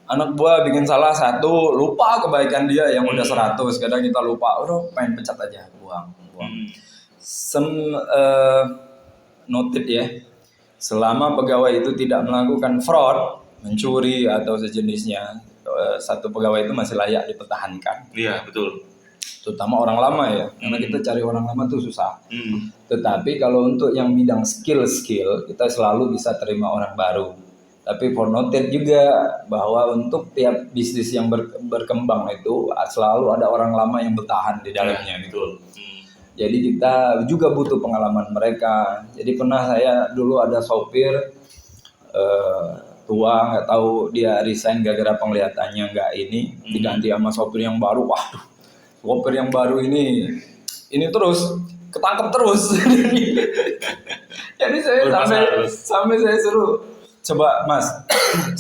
[SPEAKER 2] anak buah bikin salah satu, lupa kebaikan dia yang udah 100, kadang kita lupa, main pecat aja, buang. Noted ya, selama pegawai itu tidak melakukan fraud, mencuri atau sejenisnya, satu pegawai itu masih layak dipertahankan.
[SPEAKER 1] Iya, betul.
[SPEAKER 2] Terutama orang lama ya, karena kita cari orang lama tuh susah. Tetapi kalau untuk yang bidang skill, kita selalu bisa terima orang baru. Tapi for noted juga bahwa untuk tiap bisnis yang berkembang itu selalu ada orang lama yang bertahan di dalamnya gitu. Jadi kita juga butuh pengalaman mereka. Jadi pernah saya dulu ada sopir tua, nggak tahu dia resign gara-gara penglihatannya nggak ini, diganti sama sopir yang baru. Waduh, sopir yang baru ini terus ketangkep terus. Jadi saya sampai saya suruh, coba Mas,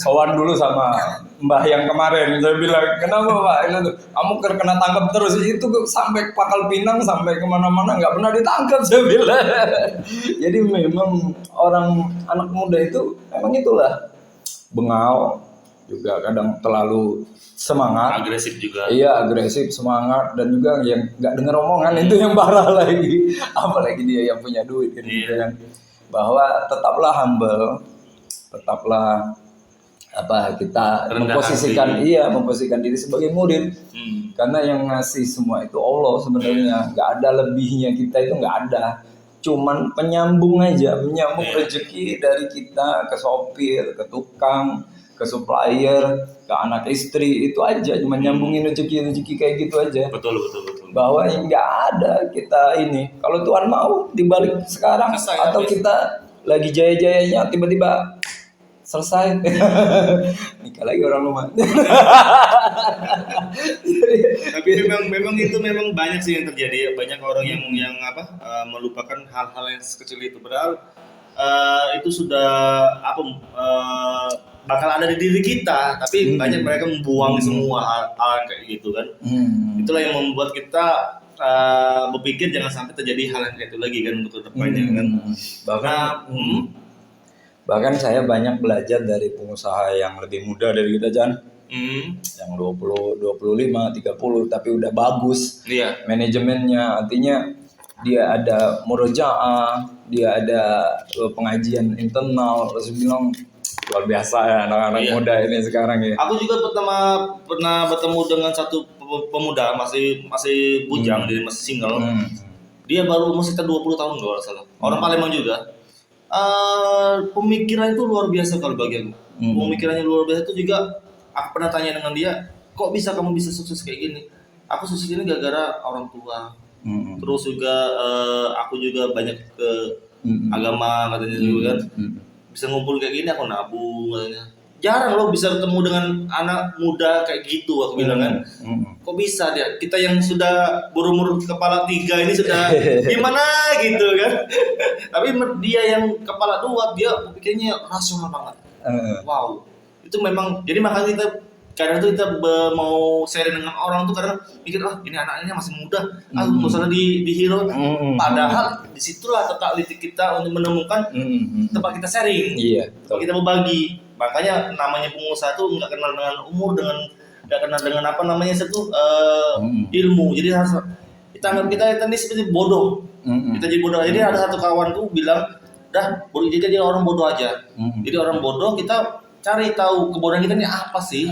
[SPEAKER 2] sowan dulu sama Mbah yang kemarin. Saya bilang, kenapa Pak? Kamu kena tangkap terus. Itu sampai Pangkal Pinang, sampai kemana-mana nggak pernah ditangkap, saya bilang. Jadi memang anak muda itu memang itulah, bengal, juga kadang terlalu semangat,
[SPEAKER 1] agresif juga.
[SPEAKER 2] Iya, agresif, semangat, dan juga yang nggak dengar omongan itu yang parah lagi. Apalagi dia yang punya duit kan, gitu kan. Bahwa tetaplah humble, tetaplah kita memposisikan diri sebagai murid. Karena yang ngasih semua itu Allah sebenarnya, nggak ada lebihnya, kita itu nggak ada. Cuman penyambung aja, menyambung rezeki dari kita ke sopir, ke tukang, ke supplier, ke anak istri, itu aja, cuma nyambungin rezeki kayak gitu aja.
[SPEAKER 1] Betul.
[SPEAKER 2] Bahwa nggak ada kita ini, kalau Tuhan mau dibalik sekarang atau kita lagi jaya-jayanya tiba-tiba selesai nikah lagi orang rumah.
[SPEAKER 1] Tapi memang itu banyak sih yang terjadi. Banyak orang yang melupakan hal-hal yang sekecil itu, padahal itu sudah bakal ada di diri kita, tapi banyak mereka membuang semua hal kayak gitu kan. Itulah yang membuat kita berpikir jangan sampai terjadi hal yang kayak itu lagi kan untuk depannya kan.
[SPEAKER 2] Bahkan saya banyak belajar dari pengusaha yang lebih muda dari kita, Jan. Yang 20, 25, 30 tapi udah bagus. Manajemennya, artinya dia ada murojaah, dia ada pengajian internal, terus bilang luar biasa ya anak-anak muda ini sekarang ya.
[SPEAKER 1] Aku juga pernah bertemu dengan satu pemuda masih bujang, dia masih single. Dia baru umur sekitar 20 tahun kalau salah. Orang Palembang juga. Pemikiran itu luar biasa kalau bagi aku. Pemikirannya luar biasa itu juga. Aku pernah tanya dengan dia, kok kamu bisa sukses kayak gini? Aku sukses ini gara-gara orang tua. Terus juga aku juga banyak ke agama katanya juga kan. Bisa ngumpul kayak gini, aku nabung katanya. Jarang lo bisa ketemu dengan anak muda kayak gitu, aku bilang kan. Kok bisa dia? Kita yang sudah berumur kepala 3 ini sudah gimana gitu kan. Tapi dia yang kepala 2, dia pikirnya rasional banget. Wow. Itu memang, jadi makanya kita kadang tuh kita mau sharing dengan orang tuh kadang mikir, ini anaknya masih muda, nggak usah dihirau. Padahal disitulah letak kita untuk menemukan tempat kita sharing, tempat kita berbagi. Makanya namanya pengusaha tuh nggak kenal dengan umur, nggak kenal dengan apa namanya itu ilmu. Jadi harus kita anggap kita ini seperti bodoh. Kita jadi bodoh. Jadi ada satu kawan tuh bilang, jadi dia orang bodoh aja. Jadi orang bodoh kita cari tahu kebodohan kita ini apa sih.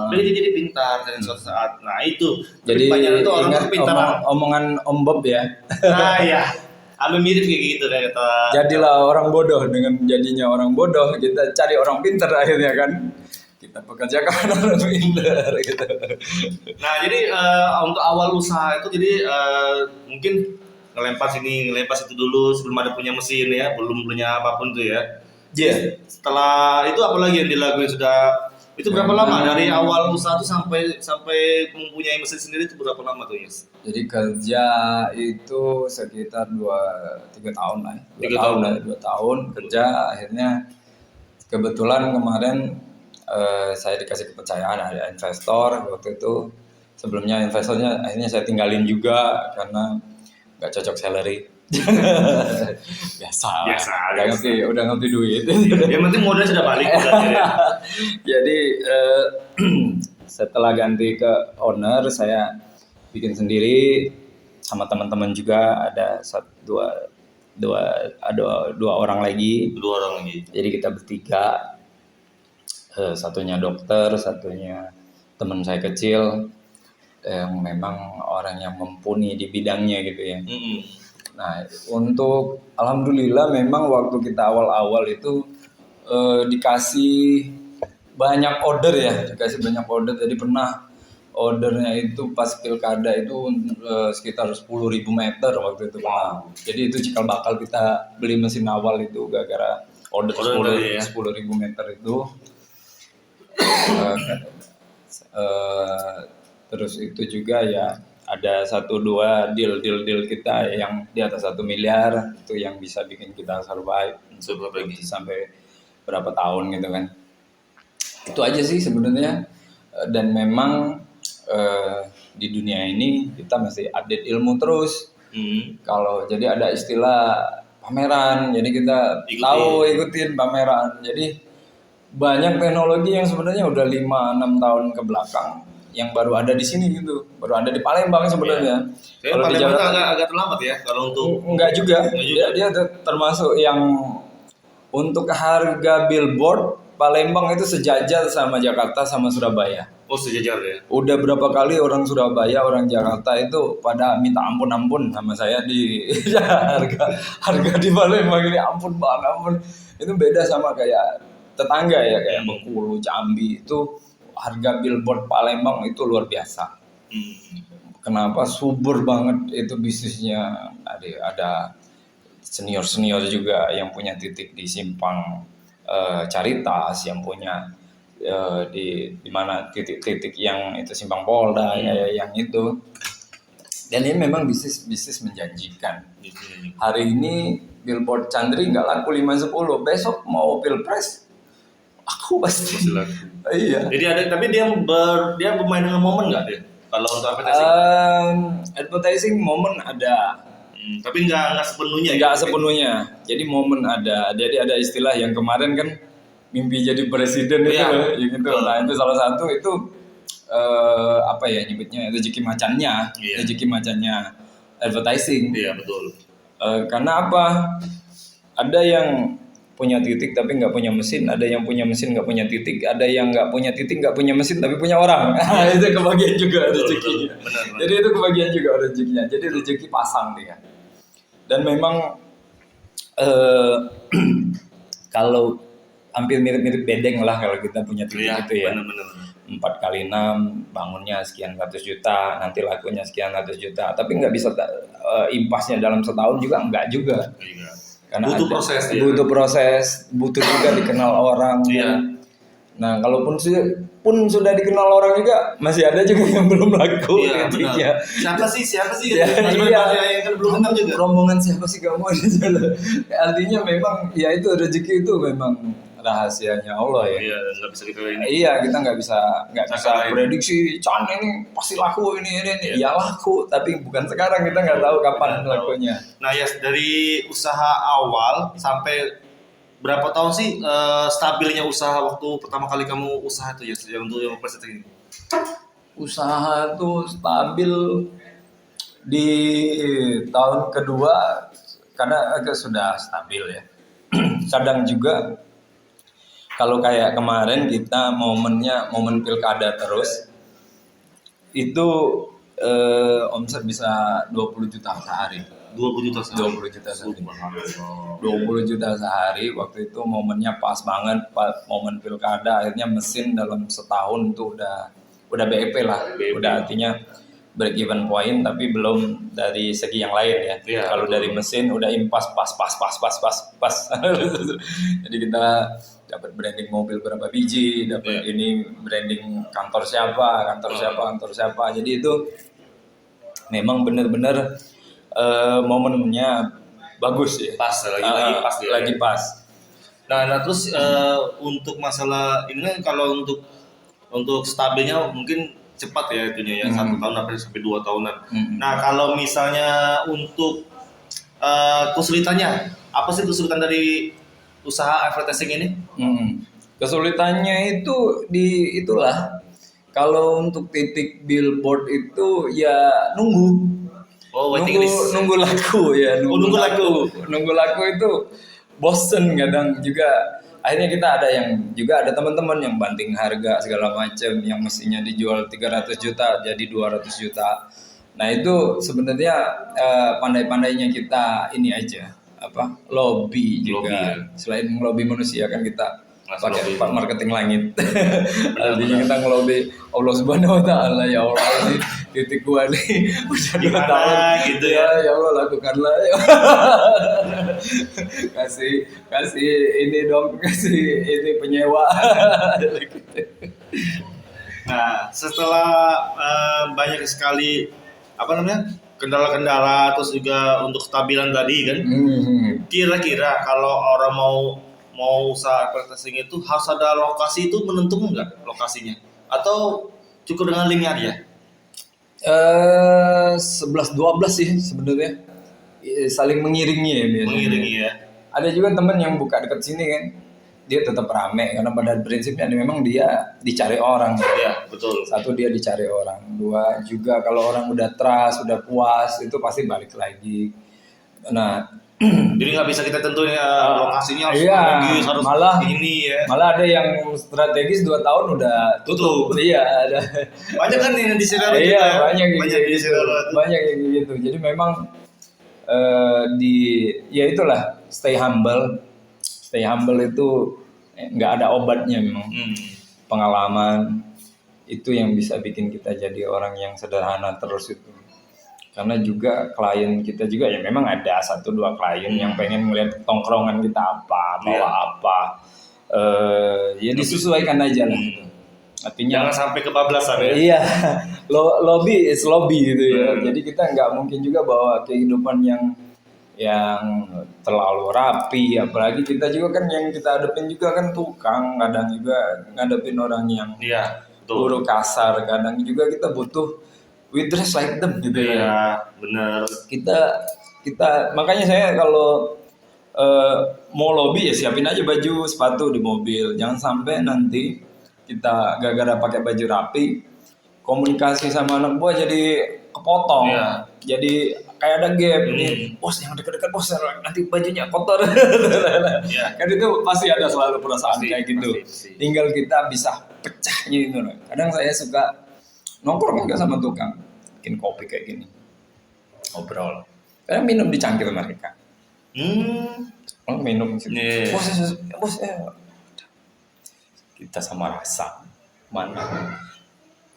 [SPEAKER 1] Jadi pintar dan suatu saat. Nah itu.
[SPEAKER 2] Jadi
[SPEAKER 1] itu orang
[SPEAKER 2] ingat
[SPEAKER 1] pintar.
[SPEAKER 2] Omongan Om Bob ya.
[SPEAKER 1] Nah ya. Ambil mirip kayak gitu deh kata.
[SPEAKER 2] Jadilah orang bodoh, dengan jadinya orang bodoh kita cari orang pintar akhirnya kan. Kita pekerjakan orang pintar gitu.
[SPEAKER 1] Nah jadi untuk awal usaha itu jadi mungkin ngelempar sini ngelempar situ dulu sebelum ada punya mesin ya, belum punya apapun tuh ya. Setelah itu apa lagi yang dilakuin sudah? Itu berapa lama dari awal usaha itu sampai mempunyai mesin sendiri itu berapa lama tuh, Yes?
[SPEAKER 2] Jadi kerja itu sekitar 2-3 tahun lah. 2 tahun kerja, akhirnya kebetulan kemarin saya dikasih kepercayaan ada investor waktu itu. Sebelumnya investornya akhirnya saya tinggalin juga karena nggak cocok salary. Biasa. Udah ngerti duit.
[SPEAKER 1] Yang penting modal sudah balik.
[SPEAKER 2] Jadi setelah ganti ke owner, saya bikin sendiri sama teman-teman juga, ada dua orang lagi. Jadi kita bertiga, satunya dokter, satunya teman saya kecil yang memang orang yang mumpuni di bidangnya gitu ya. Nah, untuk alhamdulillah memang waktu kita awal-awal itu dikasih banyak order ya, jadi pernah ordernya itu pas pilkada itu sekitar 10.000 meter waktu itu. Wow. Jadi itu cikal bakal kita beli mesin awal itu gara-gara order 10.000 meter itu. Terus itu juga ya ada 1-2 deal kita yang di atas 1 miliar itu yang bisa bikin kita survive sampai berapa tahun gitu kan. Itu aja sih sebenarnya, dan memang di dunia ini kita masih update ilmu terus. Kalau jadi ada istilah pameran, jadi kita ikutin pameran. Jadi banyak teknologi yang sebenarnya udah 5-6 tahun ke belakang yang baru ada di sini gitu, baru ada di Palembang sebenarnya.
[SPEAKER 1] Kalau di Jakarta agak terlambat ya kalau untuk
[SPEAKER 2] enggak juga. Dia termasuk yang untuk harga billboard Palembang itu sejajar sama Jakarta sama Surabaya.
[SPEAKER 1] Oh, sejajar ya.
[SPEAKER 2] Udah berapa kali orang Surabaya, orang Jakarta itu pada minta ampun sama saya di harga di Palembang ini, ampun. Itu beda sama kayak tetangga ya, kayak Bengkulu, Jambi itu harga billboard Palembang itu luar biasa. Kenapa subur banget itu bisnisnya? Ada senior juga yang punya titik di Simpang Caritas, yang punya di mana titik yang itu Simpang Polda yang itu. Dan ini memang bisnis menjanjikan. Hari ini billboard Chandri nggak laku 5-10, besok mau pilpres aku pasti. Iya.
[SPEAKER 1] Jadi tapi dia bermain dengan momen nggak dia? Kalau untuk
[SPEAKER 2] advertising momen ada.
[SPEAKER 1] Tapi nggak sepenuhnya.
[SPEAKER 2] Sepenuhnya. Jadi momen ada. Jadi ada istilah yang kemarin kan mimpi jadi presiden itu, gitu. Nah itu salah satu itu nyebutnya rezeki macannya, rezeki macannya advertising.
[SPEAKER 1] Iya betul.
[SPEAKER 2] Karena apa? Ada yang punya titik tapi nggak punya mesin, ada yang punya mesin nggak punya titik, ada yang nggak punya titik nggak punya mesin tapi punya orang. Itu kebagian juga rezekinya. Jadi itu kebagian juga rezekinya. Jadi rezeki pasang dia. Dan memang kalau hampir mirip-mirip bedeng lah kalau kita punya titik itu ya. 4x6 bangunnya sekian ratus juta, nanti lakunya sekian ratus juta. Tapi nggak bisa impasnya dalam setahun juga, enggak juga. Karena butuh proses, butuh juga dikenal orang. Nah, kalaupun sudah dikenal orang juga, masih ada juga yang belum laku.
[SPEAKER 1] Siapa sih?
[SPEAKER 2] Yang belum kenal juga. Rombongan siapa sih kamu? Artinya memang ya itu rezeki itu memang rahasianya Allah ya.
[SPEAKER 1] Iya, nggak bisa kita ini.
[SPEAKER 2] Iya, kita nggak bisa prediksi. Chan ini pasti laku ini. Ya laku, tapi bukan sekarang, kita nggak tahu kapan lakunya.
[SPEAKER 1] Nah ya, dari usaha awal sampai berapa tahun sih stabilnya usaha waktu pertama kali kamu usaha itu ya untuk yang presiden ini?
[SPEAKER 2] Usaha itu stabil di tahun kedua karena agak sudah stabil ya. Kadang juga kalau kayak kemarin kita momen pilkada terus itu omset bisa 20 juta sehari.
[SPEAKER 1] 20 juta sehari.
[SPEAKER 2] 20 juta sehari. Waktu itu momennya pas banget, momen pilkada, akhirnya mesin dalam setahun tuh udah BEP lah. Udah artinya break even point, tapi belum dari segi yang lain ya. Kalau dari mesin udah impas pas. Jadi kita dapat branding mobil berapa biji, dapat ini branding kantor siapa. Jadi itu memang benar-benar momennya bagus ya. Lagi pas.
[SPEAKER 1] Nah terus untuk masalah ini kan kalau untuk stabilnya mungkin cepat ya itunya ya 1 tahun sampai 2 tahunan. Nah kalau misalnya untuk kesulitannya. Apa sih kesulitan dari usaha advertising ini?
[SPEAKER 2] Kesulitannya itu itulah. Kalau untuk titik billboard itu ya nunggu.
[SPEAKER 1] Oh, waiting list.
[SPEAKER 2] Nunggu laku ya.
[SPEAKER 1] Nunggu laku.
[SPEAKER 2] Nunggu laku itu bosen kadang juga. Akhirnya kita ada teman-teman yang banting harga segala macam, yang mestinya dijual 300 juta jadi 200 juta. Nah itu sebenarnya pandai-pandainya kita ini aja, lobby juga.
[SPEAKER 1] Lobby, ya.
[SPEAKER 2] Selain ngelobi manusia kan kita pakai
[SPEAKER 1] Lobby.
[SPEAKER 2] marketing langit. Artinya kita ngelobi Allah Subhanahu Wa Taala, ya Allah ini titik gua nih udah 2
[SPEAKER 1] Gimana
[SPEAKER 2] tahun
[SPEAKER 1] gitu ya.
[SPEAKER 2] Ya Allah lakukanlah ya. kasih ini dong, kasih ini penyewa.
[SPEAKER 1] Nah, setelah banyak sekali kendala-kendala terus juga untuk kestabilan tadi kan, kira-kira kalau orang mau usaha advertising itu harus ada lokasi itu menentukan nggak lokasinya? Atau cukup dengan link aja?
[SPEAKER 2] 11-12 sih sebenarnya, saling mengiringi ya biasanya.
[SPEAKER 1] Mengiringi ya.
[SPEAKER 2] Ada juga teman yang buka dekat sini kan, dia tetap rame karena pada prinsipnya memang dia dicari orang.
[SPEAKER 1] Iya, betul.
[SPEAKER 2] Satu, dia dicari orang. Dua, juga kalau orang udah trust, udah puas, itu pasti balik lagi. Nah,
[SPEAKER 1] jadi nggak bisa kita tentuin lokasinya harus strategis, harus ini ya.
[SPEAKER 2] Malah ada yang strategis 2 tahun udah tutup. Iya, ada.
[SPEAKER 1] Banyak kan yang di Siraro
[SPEAKER 2] iya,
[SPEAKER 1] juga.
[SPEAKER 2] Banyak
[SPEAKER 1] di Siraro.
[SPEAKER 2] Banyak yang gitu. Jadi memang ya itulah, stay humble. Stay humble itu nggak ada obatnya memang. Pengalaman itu yang bisa bikin kita jadi orang yang sederhana terus itu. Karena juga klien kita juga ya memang ada 1-2 klien yang pengen melihat tongkrongan kita apa, bawa apa. Ya disesuaikan aja lah. Artinya
[SPEAKER 1] jangan sampai kebablasan ya.
[SPEAKER 2] Iya, lobby is lobby gitu ya. Jadi kita nggak mungkin juga bawa kehidupan yang terlalu rapi, apalagi kita juga kan yang kita hadapin juga kan tukang, kadang juga ngadepin orang yang buruk kasar, kadang juga kita butuh we dress like them gitu
[SPEAKER 1] ya. Benar.
[SPEAKER 2] Kita makanya saya kalau mau lobby ya siapin aja baju sepatu di mobil, jangan sampai nanti kita gara-gara pakai baju rapi komunikasi sama anak buah jadi kepotong, jadi kayak ada gap nih, bos yang dekat-dekat bos nanti bajunya kotor. Kan itu pasti ada selalu perasaan kayak gitu. Tinggal kita bisa pecahnya itu. Kadang saya suka nongkrong juga sama tukang, bikin kopi kayak gini, ngobrol. Saya minum di cangkir mereka. Minum sih. Bos, kita sama rasa. Mana?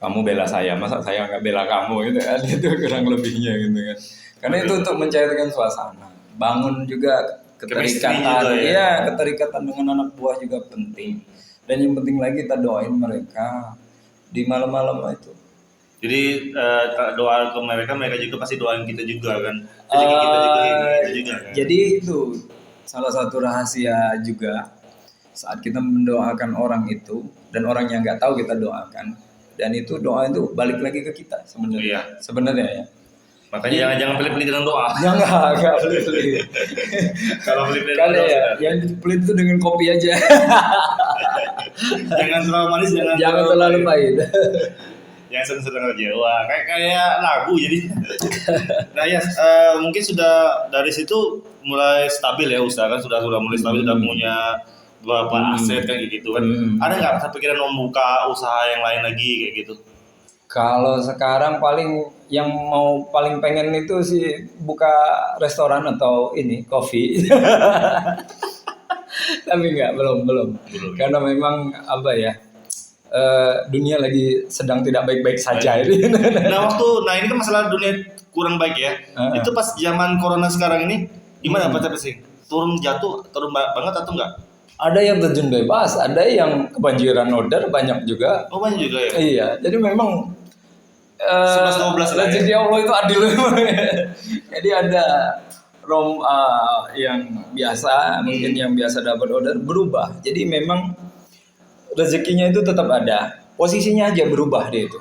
[SPEAKER 2] Kamu bela saya, masa saya nggak bela kamu gitu kan? Itu kurang lebihnya gitu kan. Karena itu untuk mencairkan suasana, bangun juga keterikatan. Keterikatan dengan anak buah juga penting. Dan yang penting lagi kita doain mereka di malam-malam itu.
[SPEAKER 1] Jadi doa ke mereka juga pasti doain kita juga kan. Jadi kita juga kan.
[SPEAKER 2] Jadi itu salah satu rahasia juga saat kita mendoakan orang itu dan orang yang nggak tahu kita doakan, dan itu doa itu balik lagi ke kita sebenarnya ya.
[SPEAKER 1] Makanya jangan pelit-pelit dengan doa.
[SPEAKER 2] Jangan pelit-pelit.
[SPEAKER 1] Kalau pelit-pelit dengan doa
[SPEAKER 2] yang pelit itu dengan kopi aja.
[SPEAKER 1] Jangan terlalu manis,
[SPEAKER 2] jangan terlalu pahit.
[SPEAKER 1] Yang sedang-sedang aja. Wah, kayak lagu jadi. Nah ya, mungkin sudah dari situ mulai stabil ya usaha kan, sudah mulai stabil, sudah punya beberapa aset kan gitu kan. Ada nggak kepikiran membuka usaha yang lain lagi kayak gitu?
[SPEAKER 2] Kalau sekarang paling pengen itu sih buka restoran atau ini coffee. Tapi belum. Karena memang dunia lagi sedang tidak baik-baik saja ini.
[SPEAKER 1] Nah ini kan masalah dunia kurang baik ya. Itu pas zaman corona sekarang ini gimana Pak sih? Turun banget atau enggak?
[SPEAKER 2] Ada yang terjun bebas, ada yang kebanjiran order, banyak juga.
[SPEAKER 1] Oh banyak juga ya?
[SPEAKER 2] Iya, jadi memang
[SPEAKER 1] 11-12
[SPEAKER 2] rezeki Allah itu adil. Jadi ada yang biasa, mungkin yang biasa dapat order berubah. Jadi memang rezekinya itu tetap ada, posisinya aja berubah dia itu.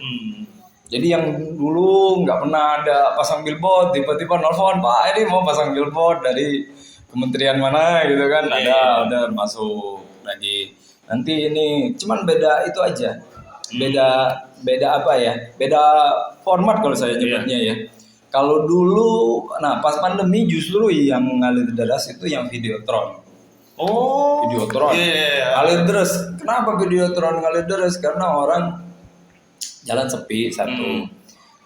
[SPEAKER 2] Jadi yang dulu nggak pernah ada pasang billboard, tiba-tiba nelfon, Pak ini mau pasang billboard dari kementerian mana gitu kan, ada masuk lagi. Nanti ini cuman beda itu aja, beda apa ya, beda format kalau saya nyebutnya ya. Kalau dulu, nah pas pandemi justru yang ngalir deras itu yang Videotron.
[SPEAKER 1] Oh,
[SPEAKER 2] Videotron, ngalir deras. Kenapa Videotron ngalir deras? Karena orang jalan sepi satu,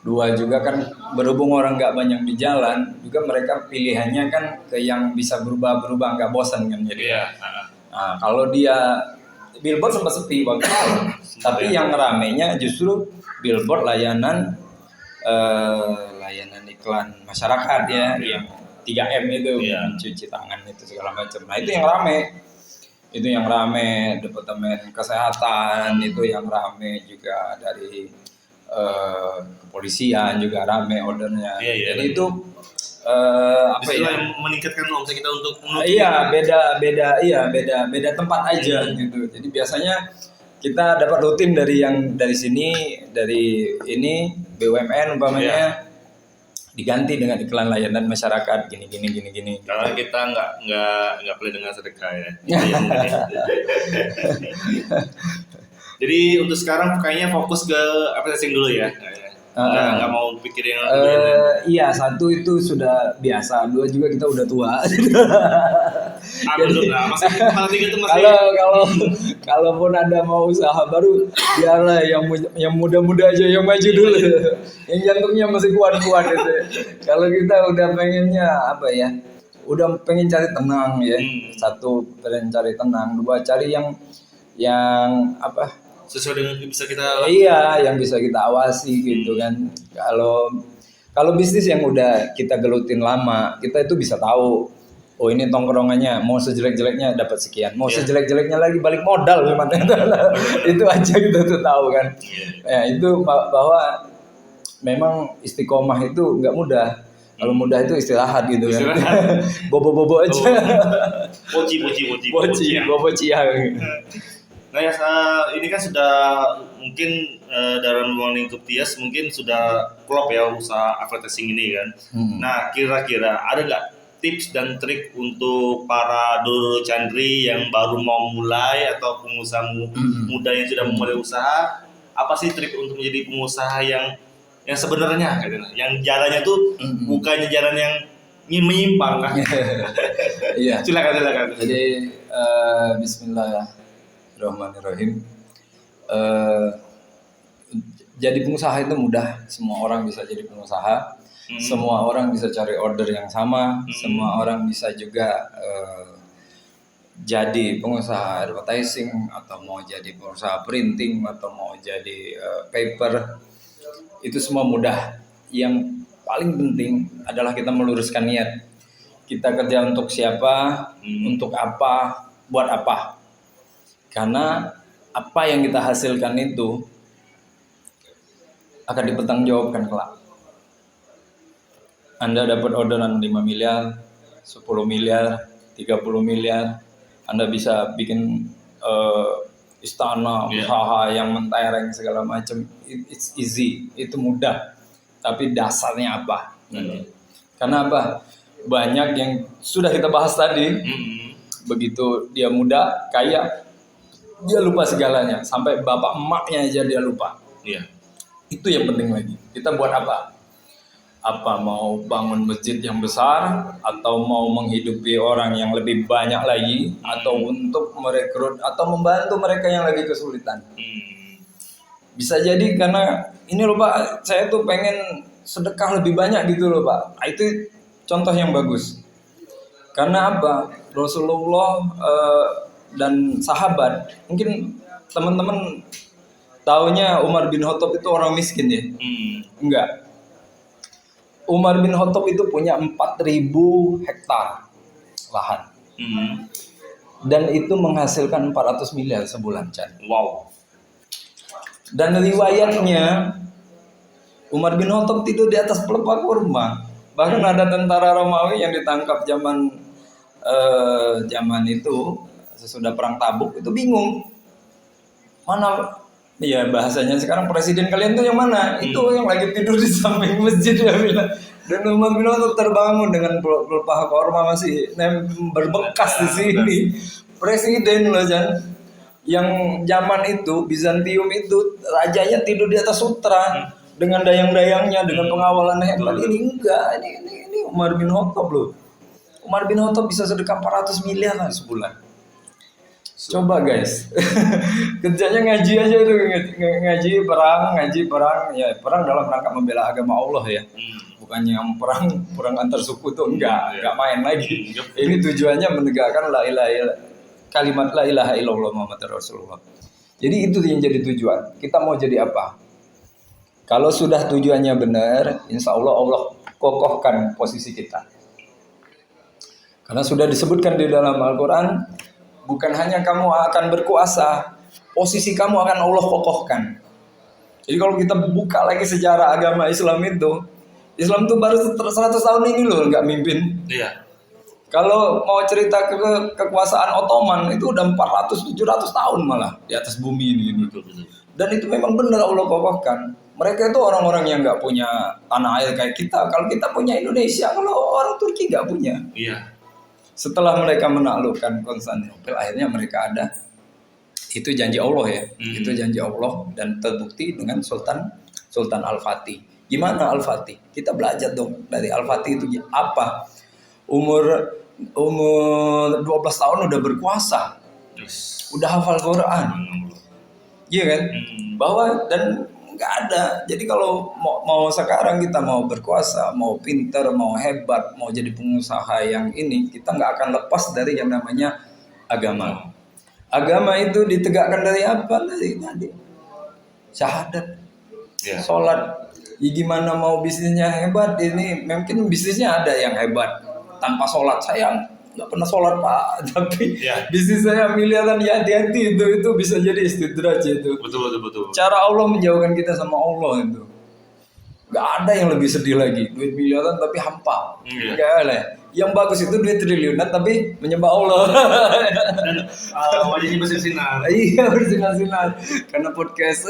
[SPEAKER 2] dua juga kan berhubung orang nggak banyak di jalan, juga mereka pilihannya kan ke yang bisa berubah-berubah nggak bosan kan jadi. Nah, kalau dia billboard sempat sepi waktu itu, tapi yang ramenya justru billboard layanan iklan masyarakat ya, yang 3M itu, mencuci tangan itu segala macam. Nah itu yang rame. Itu yang rame, Departemen Kesehatan itu yang rame juga, dari kepolisian juga rame ordernya. Jadi itu apa ya?
[SPEAKER 1] Yang meningkatkan omset kita untuk
[SPEAKER 2] beda tempat aja gitu. Jadi biasanya kita dapat rutin dari sini, dari ini BUMN umpamanya, diganti dengan iklan layanan masyarakat gini.
[SPEAKER 1] Karena kita nggak boleh dengan sedekah ya. Jadi untuk sekarang kayaknya fokus ke advertising dulu ya. Nggak mau pikir yang
[SPEAKER 2] iya, satu itu sudah biasa, dua juga kita udah tua.
[SPEAKER 1] Belum lah,
[SPEAKER 2] kalaupun ada mau usaha baru, biarlah yang muda-muda aja yang maju dulu, yang jantungnya masih kuat-kuat itu. Kalau kita udah pengennya apa ya, udah pengen cari tenang ya, satu pengen cari tenang, dua cari yang apa,
[SPEAKER 1] sesuai dengan bisa kita
[SPEAKER 2] yang bisa kita awasi gitu kan. Kalau bisnis yang udah kita gelutin lama, kita itu bisa tahu, oh ini tongkrongannya mau sejelek-jeleknya dapat sekian, mau sejelek-jeleknya lagi balik modal gimana. Itu aja kita tuh tahu kan. Itu bahwa memang istiqomah itu nggak mudah. Kalau mudah itu istirahat gitu kan. Bobo-bobo aja.
[SPEAKER 1] Boci.
[SPEAKER 2] Bobo cia.
[SPEAKER 1] Nah ya, ini kan sudah mungkin dalam ruang lingkup Tias mungkin sudah klop ya usaha advertising ini kan. Nah kira-kira ada nggak tips dan trik untuk para dulur candri yang baru mau mulai atau pengusaha muda yang sudah mulai usaha? Apa sih trik untuk menjadi pengusaha yang sebenarnya, yang jalannya tuh bukannya jalan yang menyimpang kan?
[SPEAKER 2] Iya.
[SPEAKER 1] Silakan.
[SPEAKER 2] Jadi Bismillahirrahmanirrahim. Jadi pengusaha itu mudah, semua orang bisa jadi pengusaha, semua orang bisa cari order yang sama, semua orang bisa juga jadi pengusaha advertising, atau mau jadi pengusaha printing, atau mau jadi paper, itu semua mudah. Yang paling penting adalah kita meluruskan niat. Kita kerja untuk siapa, untuk apa, buat apa. Karena apa yang kita hasilkan itu akan dipertanggungjawabkan kelak. Anda dapat orderan 5 miliar, 10 miliar, 30 miliar, Anda bisa bikin istana, usaha yang mentereng segala macam. It's easy, itu mudah. Tapi dasarnya apa? Karena apa? Banyak yang sudah kita bahas tadi. Begitu dia muda, kaya, dia lupa segalanya, sampai bapak emaknya aja dia lupa. Itu yang penting lagi. Kita buat apa? Apa mau bangun masjid yang besar, atau mau menghidupi orang yang lebih banyak lagi, atau untuk merekrut atau membantu mereka yang lagi kesulitan. Bisa jadi karena ini loh Pak, saya tuh pengen sedekah lebih banyak gitu loh Pak. Nah, itu contoh yang bagus. Karena apa? Rasulullah dan sahabat, mungkin teman-teman taunya Umar bin Khattab itu orang miskin ya? Enggak. Umar bin Khattab itu punya 4.000 hektar lahan. Dan itu menghasilkan 400 miliar sebulan, Chan.
[SPEAKER 1] Wow.
[SPEAKER 2] Dan riwayatnya Umar bin Khattab tidur di atas pelepah kurma. Bahkan ada tentara Romawi yang ditangkap zaman itu sesudah perang Tabuk, itu bingung mana Iya, bahasanya sekarang presiden kalian tuh yang mana? Itu yang lagi tidur di samping masjid dia bilang. Dan Umar bin Khattab terbangun dengan pelepah korma masih berbekas di sini. Presiden loh Jan. Yang zaman itu Bizantium itu rajanya tidur di atas sutra dengan dayang-dayangnya, dengan pengawalan hebat. Ini enggak, ini Umar bin Khattab loh. Umar bin Khattab bisa sedekah 400 miliar lah sebulan. Coba guys, kerjanya ngaji aja itu, ngaji perang, ya perang dalam rangka membela agama Allah ya, bukannya yang perang antar suku tuh enggak main lagi. Ini tujuannya menegakkan kalimat la ilaha illallah Muhammad Rasulullah. Jadi itu yang jadi tujuan. Kita mau jadi apa? Kalau sudah tujuannya benar, insya Allah kokohkan posisi kita. Karena sudah disebutkan di dalam Al-Quran, bukan hanya kamu akan berkuasa, posisi kamu akan Allah kokohkan. Jadi kalau kita buka lagi sejarah agama Islam itu baru 100 tahun ini loh nggak mimpin. Iya. Kalau mau cerita kekuasaan Ottoman itu udah 400-700 tahun malah di atas bumi ini. Dan itu memang benar Allah kokohkan. Mereka itu orang-orang yang nggak punya tanah air kayak kita. Kalau kita punya Indonesia, kalau orang Turki nggak punya. Iya. Setelah mereka menaklukkan Konstantinopel, akhirnya mereka ada. Itu janji Allah ya. Itu janji Allah dan terbukti dengan Sultan Al-Fatih. Gimana Al-Fatih? Kita belajar dong dari Al-Fatih itu apa? Umur 12 tahun udah berkuasa. Udah hafal Quran. Iya kan? Bahwa dan nggak ada. Jadi kalau mau sekarang kita mau berkuasa, mau pinter, mau hebat, mau jadi pengusaha yang ini, kita nggak akan lepas dari yang namanya agama. Agama itu ditegakkan dari apa? Dari tadi syahadat, sholat. Ya gimana mau bisnisnya hebat? Ini mungkin bisnisnya ada yang hebat tanpa sholat. Saya nggak pernah sholat Pak, tapi bisnis saya miliaran, ya hati-hati itu bisa jadi istidraj itu. Betul. Cara Allah menjauhkan kita sama Allah itu. Nggak ada yang lebih sedih lagi, duit miliaran tapi hampa. Nggak ada. Yang bagus itu duit triliunan tapi menyembah Allah. Dan wajahnya bersinar. Iya bersinar karena podcast.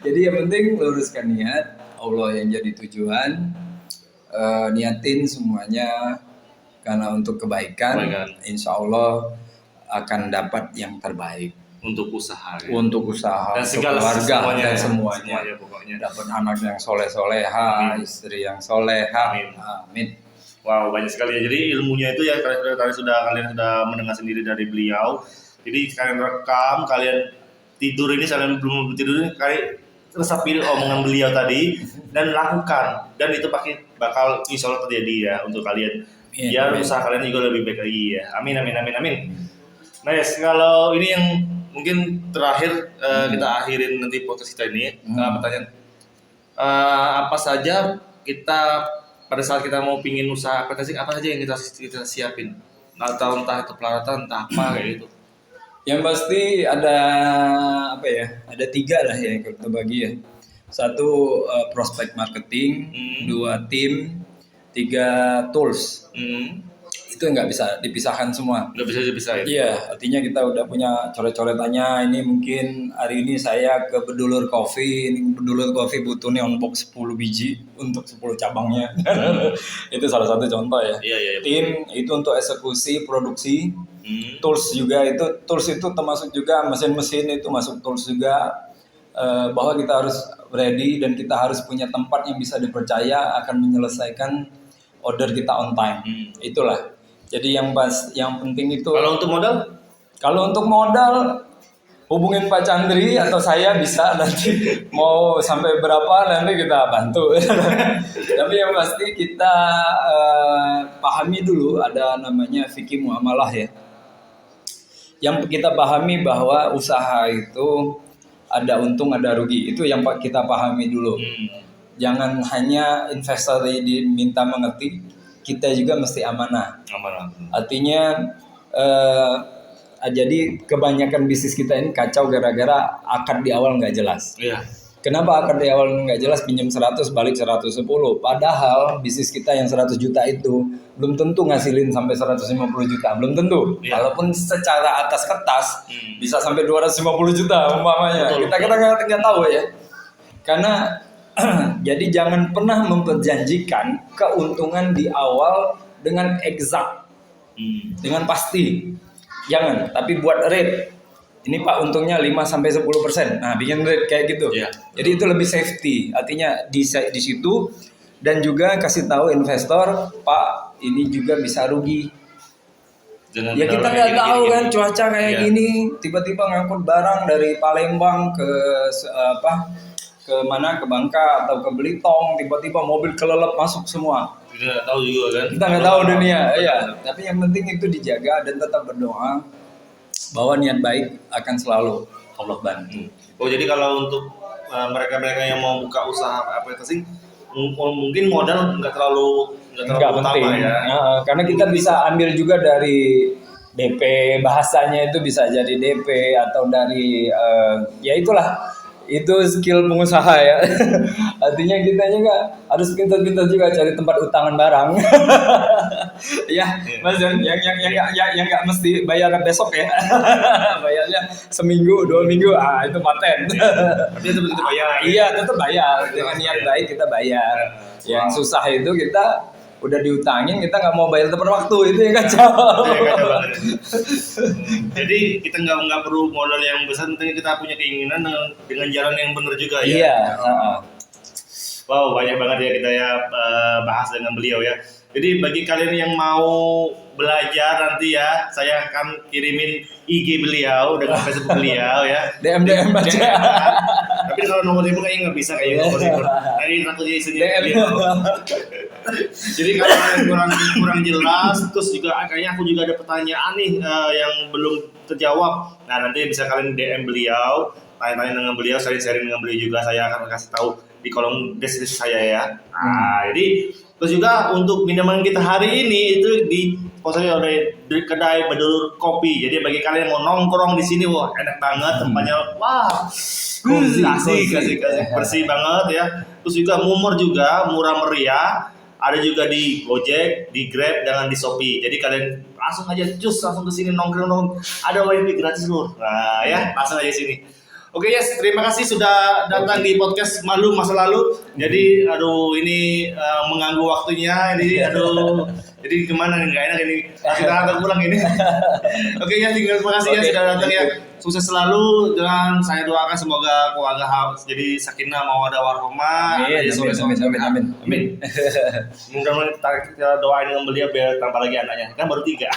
[SPEAKER 2] Jadi yang penting luruskan niat, Allah yang jadi tujuan. Niatin semuanya karena untuk kebaikan. Insya Allah akan dapat yang terbaik untuk usaha dan segala keluarga dan semuanya pokoknya dapat anak yang soleh-soleha, istri yang soleha. Amin. Wow, banyak sekali ya. Jadi ilmunya itu ya kalian sudah mendengar sendiri dari beliau. Jadi kalian rekam, kalian tidur ini, kalian belum tidur ini, kalian resapi omongan beliau tadi dan lakukan, dan itu bakal insya Allah terjadi ya untuk kalian. Biar usaha kalian juga lebih baik lagi ya. Amin. Nah kalau ini yang mungkin terakhir kita akhirin nanti podcast kita ini. Pertanyaan apa saja kita pada saat kita mau pingin usaha aplikasi, apa saja yang kita siapin, atau entah itu peralatan entah apa kayak gitu. Yang pasti ada ada 3 lah yang kita bagi ya. 1 prospek marketing, 2 tim, 3 tools. Itu nggak bisa dipisahkan semua. Nggak bisa dipisahin. Iya, artinya kita udah punya coret-coretannya. Ini mungkin hari ini saya ke Bedulur Coffee. Ini Bedulur Coffee butuh nih unbox 10 biji untuk 10 cabangnya. Itu salah satu contoh ya. Iya. Tim itu untuk eksekusi produksi. Tools itu termasuk juga mesin-mesin itu masuk tools juga. Bahwa kita harus ready dan kita harus punya tempat yang bisa dipercaya akan menyelesaikan order kita on time. Itulah. Jadi yang penting itu. Kalau untuk modal hubungin Pak Chandri atau saya bisa, nanti mau sampai berapa nanti kita bantu. Tapi yang pasti kita pahami dulu ada namanya fikih muamalah ya. Yang kita pahami bahwa usaha itu ada untung ada rugi, itu yang kita pahami dulu. Jangan hanya investor diminta mengerti, kita juga mesti amanah. Artinya jadi kebanyakan bisnis kita ini kacau gara-gara akad di awal nggak jelas. Kenapa akar di awal nggak jelas, pinjam 100 balik 110? Padahal bisnis kita yang 100 juta itu belum tentu ngasilin sampai 150 juta, belum tentu.
[SPEAKER 1] Iya.
[SPEAKER 2] Walaupun secara atas kertas bisa sampai 250 juta umpamanya.
[SPEAKER 1] Betul.
[SPEAKER 2] Kita nggak tahu ya. Karena jadi jangan pernah memperjanjikan keuntungan di awal dengan exact, dengan pasti. Jangan, tapi buat rate. Ini Pak untungnya 5-10%. Nah, bikin rate kayak gitu.
[SPEAKER 1] Iya.
[SPEAKER 2] Jadi itu lebih safety. Artinya di situ, dan juga kasih tahu investor, Pak, ini juga bisa rugi.
[SPEAKER 1] Jangan
[SPEAKER 2] Ya kita nggak tahu kan cuaca kayak
[SPEAKER 1] Iya.
[SPEAKER 2] gini, tiba-tiba ngangkut barang dari Palembang ke ke mana, ke Bangka atau ke Belitung, tiba-tiba mobil kelelep masuk semua.
[SPEAKER 1] Kita nggak tahu juga kan.
[SPEAKER 2] Kita nggak tahu dunia, ya. Tapi yang penting itu dijaga dan tetap berdoa bahwa niat baik akan selalu Allah bantu.
[SPEAKER 1] Oh, jadi kalau untuk mereka-mereka yang mau buka usaha advertising, mungkin modal nggak terlalu
[SPEAKER 2] Nggak
[SPEAKER 1] utama
[SPEAKER 2] penting,
[SPEAKER 1] ya.
[SPEAKER 2] karena kita bisa ambil juga dari DP, bahasanya itu bisa jadi DP atau dari ya itulah, itu skill pengusaha ya. Artinya kita juga harus pintar-pintar juga cari tempat utangan barang. Ya, Mas Jan, yang nggak mesti bayar besok ya. Bayarnya seminggu, 2 minggu, itu paten.
[SPEAKER 1] Tapi itu begitu bayar.
[SPEAKER 2] Iya, tetap bayar. Dengan niat baik kita bayar. Yang susah itu kita udah diutangin, kita nggak mau bayar tepat waktu, itu yang kacau.
[SPEAKER 1] Iya, kacau banget. Jadi kita nggak perlu modal yang besar, penting kita punya keinginan dengan jalan yang benar juga ya.
[SPEAKER 2] Iya.
[SPEAKER 1] Wow, banyak banget ya kita ya bahas dengan beliau ya. Jadi bagi kalian yang mau belajar nanti ya, saya akan kirimin IG beliau dengan Facebook beliau ya.
[SPEAKER 2] DM aja.
[SPEAKER 1] Tapi kalau nomor ibu kayaknya nggak bisa kayak nomor ibu. Tadi takut jadi sendiri. Jadi kalau kalian kurang jelas, terus juga kayaknya aku juga ada pertanyaan nih yang belum terjawab. Nah, nanti bisa kalian DM beliau, tanya-tanya dengan beliau, sharing-sharing dengan beliau juga. Saya akan kasih tahu di kolom deskripsi saya ya. Nah, jadi terus juga untuk minuman kita hari ini itu disponsori oleh kedai Bedul Kopi. Jadi bagi kalian yang mau nongkrong di sini, wah enak banget tempatnya. Wah, asik, bersih banget ya. Terus juga murah meriah. Ada juga di Gojek, di Grab, dan di Shopee. Jadi kalian langsung aja langsung ke sini nongkrong. Ada wifi gratis loh. Nah ya, langsung aja sini. Oke, yes, terima kasih sudah datang di podcast Malu Masa Lalu. Jadi, aduh, ini mengganggu waktunya. Jadi kemana nih? Nggak enak ini. Kita antar pulang ini. Oke, ya, terima kasih ya sudah datang ya. Sukses selalu dan saya doakan semoga keluarga jadi sakinah mawaddah warahmah.
[SPEAKER 2] Amin.
[SPEAKER 1] Mudah-mudahan kita doain dengan beliau biar tambah lagi anaknya. Kan baru 3.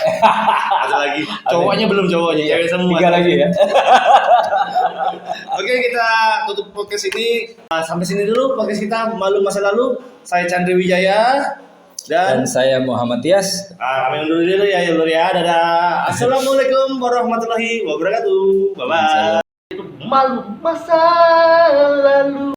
[SPEAKER 1] Ada lagi. Cowoknya belum cowoknya, cewek semua.
[SPEAKER 2] 3 lagi ya.
[SPEAKER 1] Oke, kita tutup podcast ini. Sampai sini dulu podcast kita Malu Masa Lalu. Saya Chandri Wijaya
[SPEAKER 2] Dan saya Muhammad Tias.
[SPEAKER 1] kami undur dulu ya, dadah. Assalamualaikum warahmatullahi wabarakatuh. Bye bye. Malu Masa Lalu.